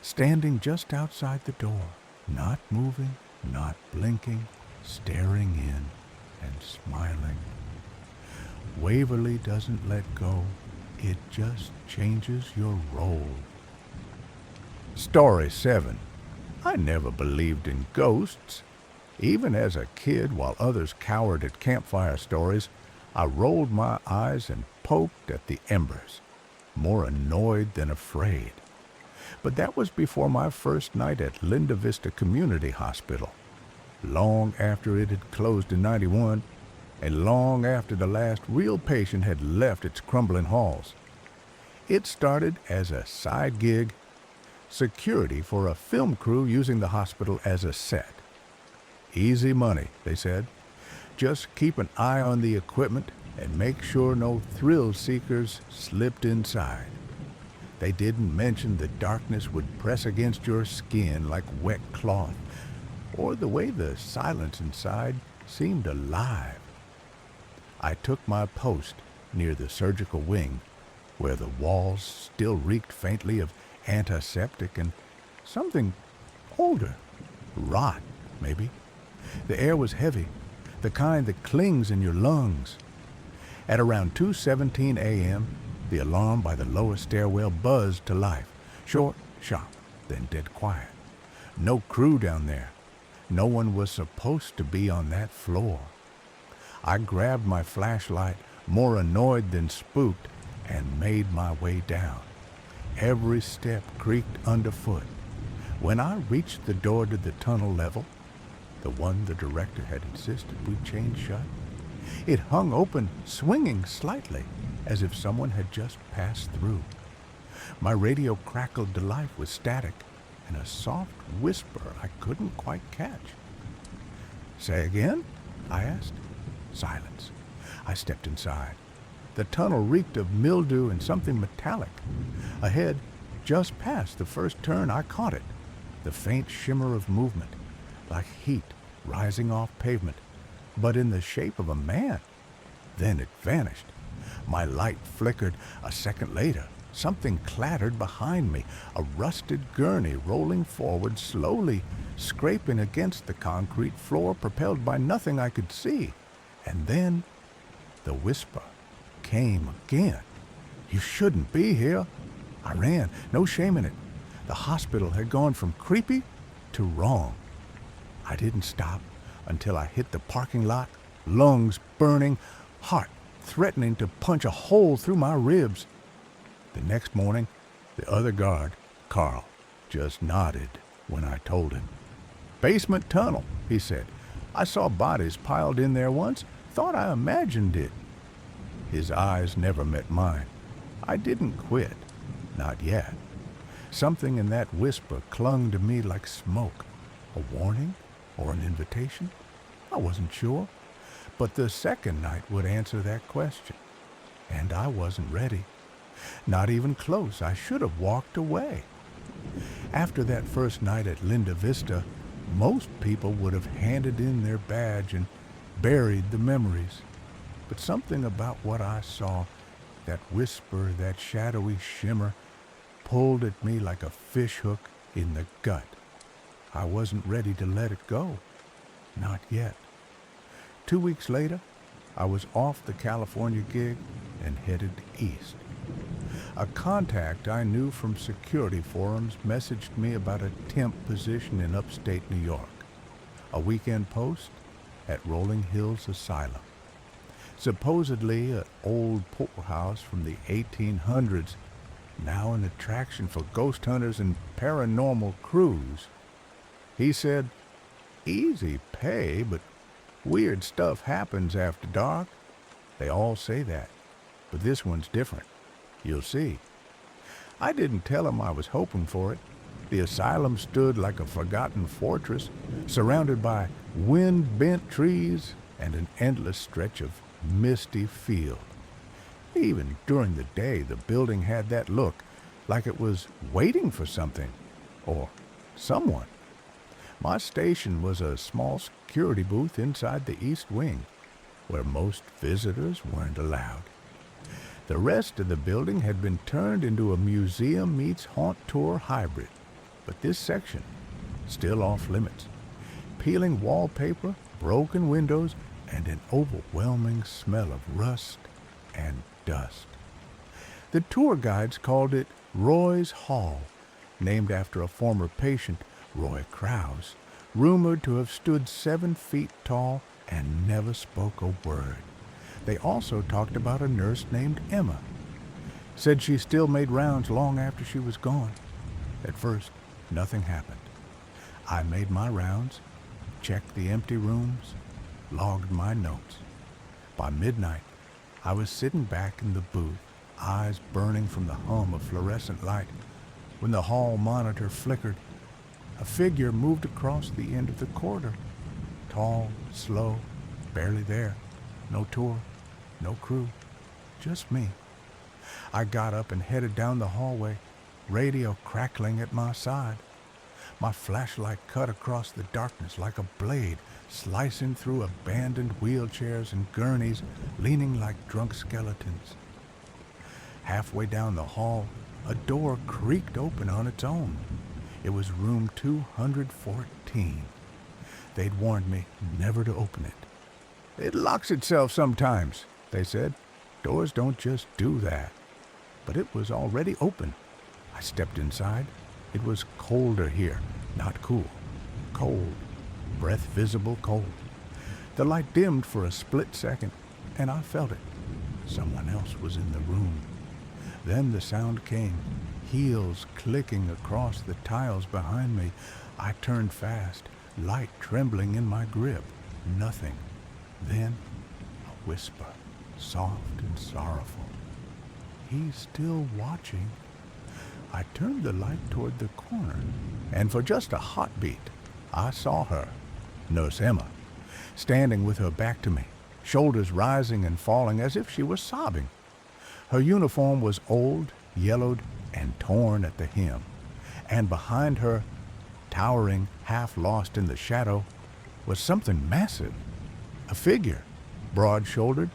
standing just outside the door, not moving, not blinking, staring in and smiling. Waverly doesn't let go. It just changes your role. Story 7. I never believed in ghosts. Even as a kid, while others cowered at campfire stories, I rolled my eyes and poked at the embers, more annoyed than afraid. But that was before my first night at Linda Vista Community Hospital, long after it had closed in '91, and long after the last real patient had left its crumbling halls. It started as a side gig, security for a film crew using the hospital as a set. Easy money, they said. Just keep an eye on the equipment and make sure no thrill seekers slipped inside. They didn't mention the darkness would press against your skin like wet cloth, or the way the silence inside seemed alive. I took my post near the surgical wing, where the walls still reeked faintly of antiseptic and something older. Rot, maybe. The air was heavy, the kind that clings in your lungs. At around 2:17 a.m., the alarm by the lower stairwell buzzed to life. Short, sharp, then dead quiet. No crew down there. No one was supposed to be on that floor. I grabbed my flashlight, more annoyed than spooked, and made my way down. Every step creaked underfoot. When I reached the door to the tunnel level, the one the director had insisted we chain shut, it hung open, swinging slightly, as if someone had just passed through. My radio crackled to life with static and a soft whisper I couldn't quite catch. "Say again?" I asked. Silence. I stepped inside. The tunnel reeked of mildew and something metallic. Ahead, just past the first turn, I caught it. The faint shimmer of movement, like heat rising off pavement, but in the shape of a man. Then it vanished. My light flickered. A second later, something clattered behind me, a rusted gurney rolling forward slowly, scraping against the concrete floor, propelled by nothing I could see. And then the whisper came again. "You shouldn't be here." I ran, no shame in it. The hospital had gone from creepy to wrong. I didn't stop until I hit the parking lot, lungs burning, heart threatening to punch a hole through my ribs. The next morning, the other guard, Carl, just nodded when I told him. "Basement tunnel," he said. "I saw bodies piled in there once. Thought I imagined it." His eyes never met mine. I didn't quit. Not yet. Something in that whisper clung to me like smoke. A warning or an invitation? I wasn't sure. But the second night would answer that question. And I wasn't ready. Not even close. I should have walked away. After that first night at Linda Vista, most people would have handed in their badge and buried the memories. But something about what I saw, that whisper, that shadowy shimmer, pulled at me like a fishhook in the gut. I wasn't ready to let it go. Not yet. 2 weeks later, I was off the California gig and headed east. A contact I knew from security forums messaged me about a temp position in upstate New York, a weekend post at Rolling Hills Asylum. Supposedly an old poorhouse from the 1800s, now an attraction for ghost hunters and paranormal crews. He said, "Easy pay, but weird stuff happens after dark." They all say that, but this one's different. You'll see. I didn't tell him I was hoping for it. The asylum stood like a forgotten fortress, surrounded by wind-bent trees and an endless stretch of misty field. Even during the day, the building had that look, like it was waiting for something or someone. My station was a small security booth inside the East Wing, where most visitors weren't allowed. The rest of the building had been turned into a museum meets haunt tour hybrid, but this section, still off limits. Peeling wallpaper, broken windows, and an overwhelming smell of rust and dust. The tour guides called it Roy's Hall, named after a former patient, Roy Krause, rumored to have stood 7 feet tall and never spoke a word. They also talked about a nurse named Emma. Said she still made rounds long after she was gone. At first, nothing happened. I made my rounds, checked the empty rooms, logged my notes. By midnight, I was sitting back in the booth, eyes burning from the hum of fluorescent light. When the hall monitor flickered, a figure moved across the end of the corridor. Tall, slow, barely there. No tour, no crew, just me. I got up and headed down the hallway, radio crackling at my side. My flashlight cut across the darkness like a blade, slicing through abandoned wheelchairs and gurneys, leaning like drunk skeletons. Halfway down the hall, a door creaked open on its own. It was room 214. They'd warned me never to open it. It locks itself sometimes, they said. Doors don't just do that. But it was already open. I stepped inside. It was colder here, not cool. Cold, breath visible cold. The light dimmed for a split second, and I felt it. Someone else was in the room. Then the sound came, heels clicking across the tiles behind me. I turned fast, light trembling in my grip. Nothing. Then a whisper, soft and sorrowful. He's still watching. I turned the light toward the corner, and for just a hot beat, I saw her, Nurse Emma, standing with her back to me, shoulders rising and falling as if she was sobbing. Her uniform was old, yellowed, and torn at the hem, and behind her, towering, half lost in the shadow, was something massive. A figure, broad-shouldered,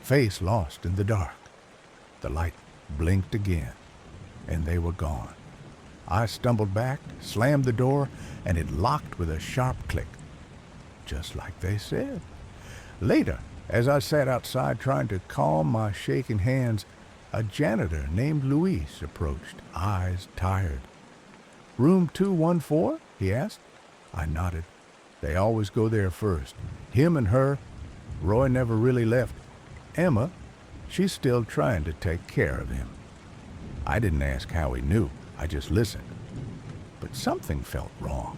face lost in the dark. The light blinked again, and they were gone. I stumbled back, slammed the door, and it locked with a sharp click, just like they said. Later, as I sat outside trying to calm my shaking hands, a janitor named Luis approached, eyes tired. "Room 214?" he asked. I nodded. They always go there first. Him and her. Roy never really left. Emma, she's still trying to take care of him. I didn't ask how he knew. I just listened. But something felt wrong.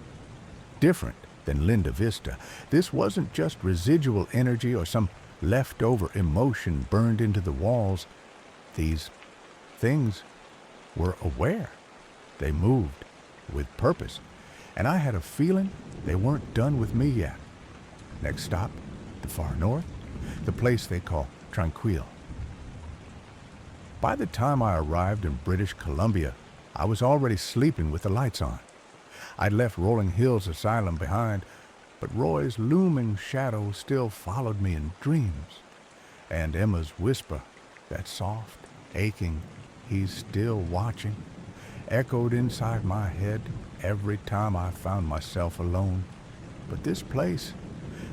Different than Linda Vista. This wasn't just residual energy or some leftover emotion burned into the walls. These things were aware. They moved with purpose. And I had a feeling they weren't done with me yet. Next stop, the far north, the place they call Tranquille. By the time I arrived in British Columbia, I was already sleeping with the lights on. I'd left Rolling Hills Asylum behind, but Roy's looming shadow still followed me in dreams. And Emma's whisper, that soft, aching, "He's still watching," echoed inside my head every time I found myself alone. But this place,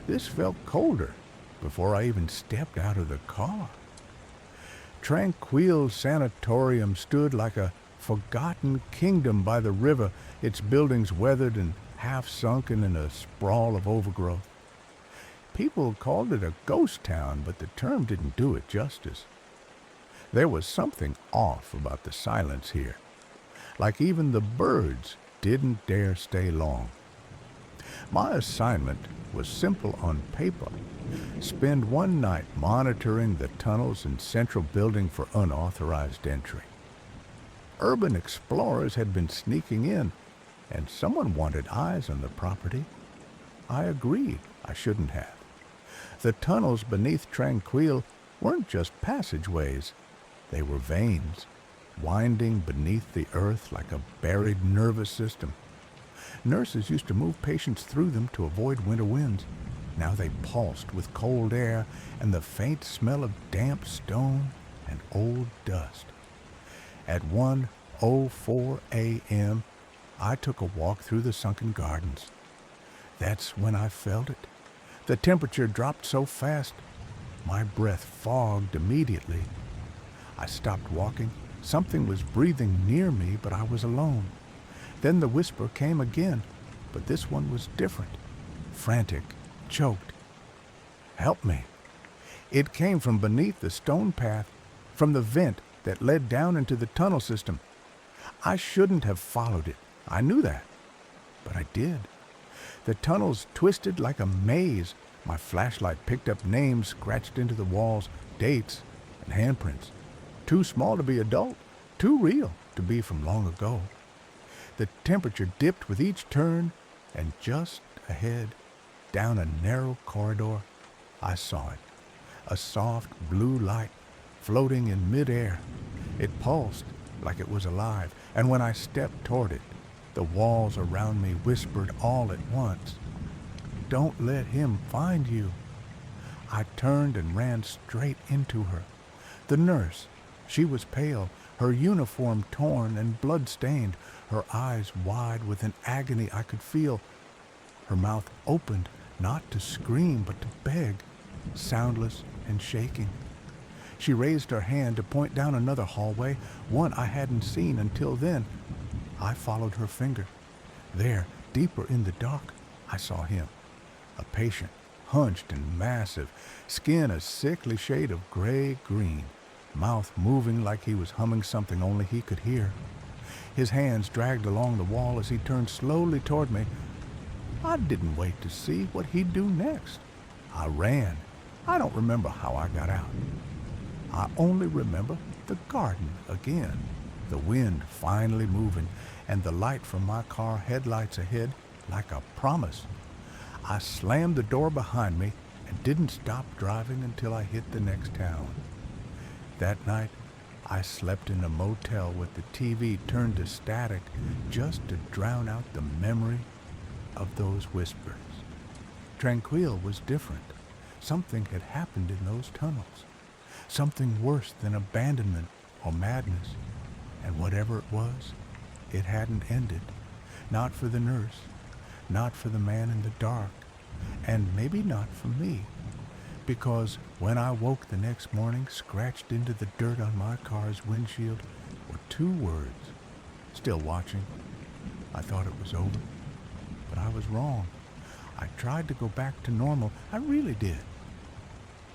this felt colder before I even stepped out of the car. Tranquille Sanatorium stood like a forgotten kingdom by the river, its buildings weathered and half sunken in a sprawl of overgrowth. People called it a ghost town, but the term didn't do it justice. There was something off about the silence here, like even the birds didn't dare stay long. My assignment was simple on paper. Spend one night monitoring the tunnels and central building for unauthorized entry. Urban explorers had been sneaking in, and someone wanted eyes on the property. I agreed I shouldn't have. The tunnels beneath Tranquille weren't just passageways. They were veins, winding beneath the earth like a buried nervous system. Nurses used to move patients through them to avoid winter winds. Now they pulsed with cold air and the faint smell of damp stone and old dust. At 1:04 a.m., I took a walk through the sunken gardens. That's when I felt it. The temperature dropped so fast, my breath fogged immediately. I stopped walking. Something was breathing near me, but I was alone. Then the whisper came again, but this one was different, frantic, choked. "Help me." It came from beneath the stone path, from the vent that led down into the tunnel system. I shouldn't have followed it. I knew that, but I did. The tunnels twisted like a maze. My flashlight picked up names scratched into the walls, dates, and handprints. Too small to be adult, too real to be from long ago. The temperature dipped with each turn, and just ahead, down a narrow corridor, I saw it. A soft blue light floating in midair. It pulsed like it was alive, and when I stepped toward it, the walls around me whispered all at once, "Don't let him find you." I turned and ran straight into her. The nurse, she was pale, her uniform torn and blood-stained, her eyes wide with an agony I could feel. Her mouth opened, not to scream, but to beg, soundless and shaking. She raised her hand to point down another hallway, one I hadn't seen until then. I followed her finger. There, deeper in the dark, I saw him. A patient, hunched and massive, skin a sickly shade of gray-green, mouth moving like he was humming something only he could hear. His hands dragged along the wall as he turned slowly toward me. I didn't wait to see what he'd do next. I ran. I don't remember how I got out. I only remember the garden again, the wind finally moving, and the light from my car headlights ahead like a promise. I slammed the door behind me and didn't stop driving until I hit the next town. That night, I slept in a motel with the TV turned to static just to drown out the memory of those whispers. Tranquille was different. Something had happened in those tunnels. Something worse than abandonment or madness. And whatever it was, it hadn't ended. Not for the nurse, not for the man in the dark, and maybe not for me. Because when I woke the next morning, scratched into the dirt on my car's windshield were two words. Still watching. I thought it was over, but I was wrong. I tried to go back to normal. I really did.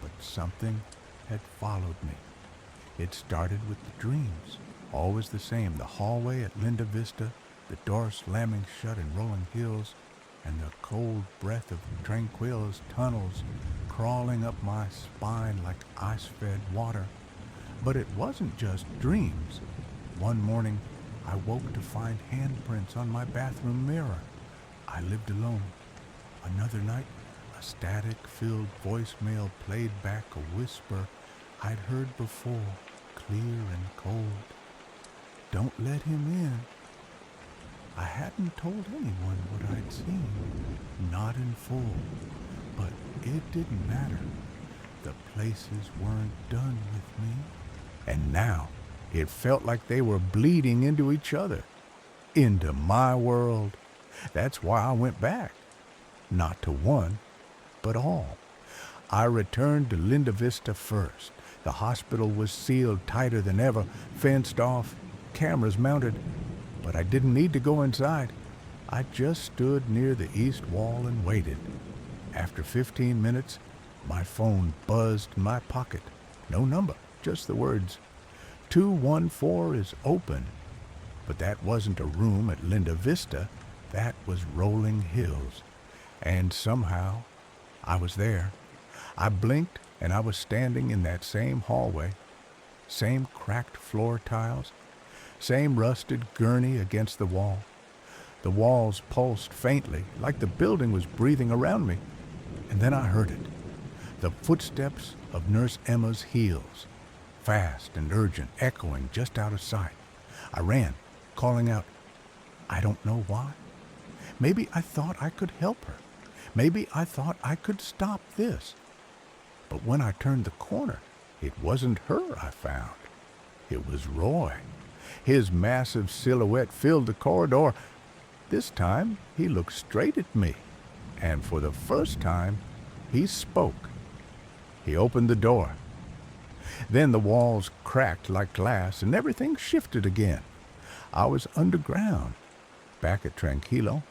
But something had followed me. It started with the dreams. Always the same. The hallway at Linda Vista, the door slamming shut in rolling hills, and the cold breath of Tranquille's tunnels crawling up my spine like ice-fed water. But it wasn't just dreams. One morning, I woke to find handprints on my bathroom mirror. I lived alone. Another night, a static-filled voicemail played back a whisper I'd heard before, clear and cold. "Don't let him in." I hadn't told anyone what I'd seen, not in full, but it didn't matter. The places weren't done with me. And now it felt like they were bleeding into each other, into my world. That's why I went back. Not to one, but all. I returned to Linda Vista first. The hospital was sealed tighter than ever, fenced off, cameras mounted. But I didn't need to go inside. I just stood near the east wall and waited. After 15 minutes, my phone buzzed in my pocket. No number, just the words, 214 is open. But that wasn't a room at Linda Vista. That was Rolling Hills. And somehow, I was there. I blinked, and I was standing in that same hallway, same cracked floor tiles, Same rusted gurney against the wall. The walls pulsed faintly, like the building was breathing around me. And then I heard it. The footsteps of Nurse Emma's heels, fast and urgent, echoing just out of sight. I ran, calling out, I don't know why. Maybe I thought I could help her. Maybe I thought I could stop this. But when I turned the corner, it wasn't her I found. It was Roy. His massive silhouette filled the corridor. This time, he looked straight at me. And for the first time, he spoke. He opened the door. Then the walls cracked like glass and everything shifted again. I was underground, back at Tranquilo,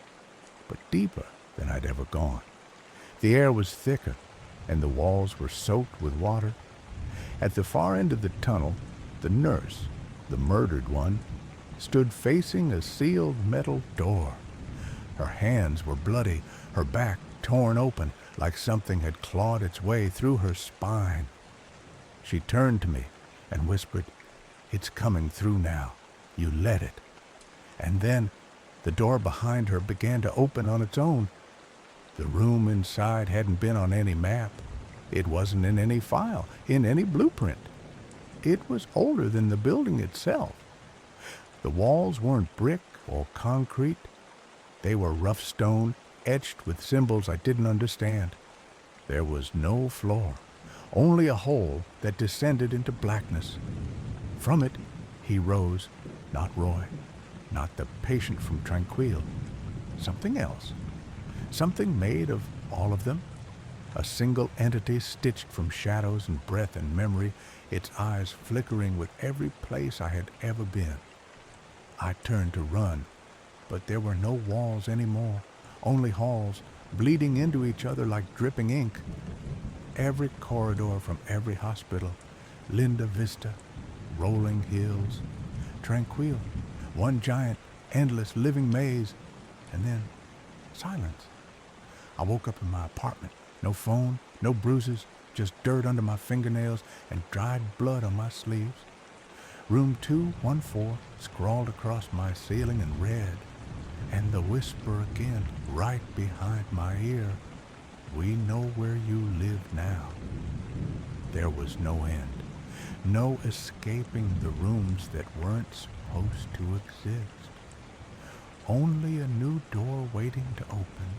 but deeper than I'd ever gone. The air was thicker, and the walls were soaked with water. At the far end of the tunnel, the nurse, the murdered one, stood facing a sealed metal door. Her hands were bloody, her back torn open, like something had clawed its way through her spine. She turned to me and whispered, "It's coming through now. You let it." And then the door behind her began to open on its own. The room inside hadn't been on any map. It wasn't in any file, in any blueprint. It was older than the building itself. The walls weren't brick or concrete. They were rough stone, etched with symbols I didn't understand. There was no floor, only a hole that descended into blackness. From it, he rose, not Roy, not the patient from Tranquil, something else, something made of all of them, a single entity stitched from shadows and breath and memory, its eyes flickering with every place I had ever been. I turned to run, but there were no walls anymore, only halls, bleeding into each other like dripping ink. Every corridor from every hospital, Linda Vista, rolling hills, Tranquil, one giant, endless living maze, and then silence. I woke up in my apartment. No phone, no bruises, just dirt under my fingernails and dried blood on my sleeves. Room 214 scrawled across my ceiling in red, and the whisper again right behind my ear, "We know where you live now." There was no end, no escaping the rooms that weren't supposed to exist. Only a new door waiting to open.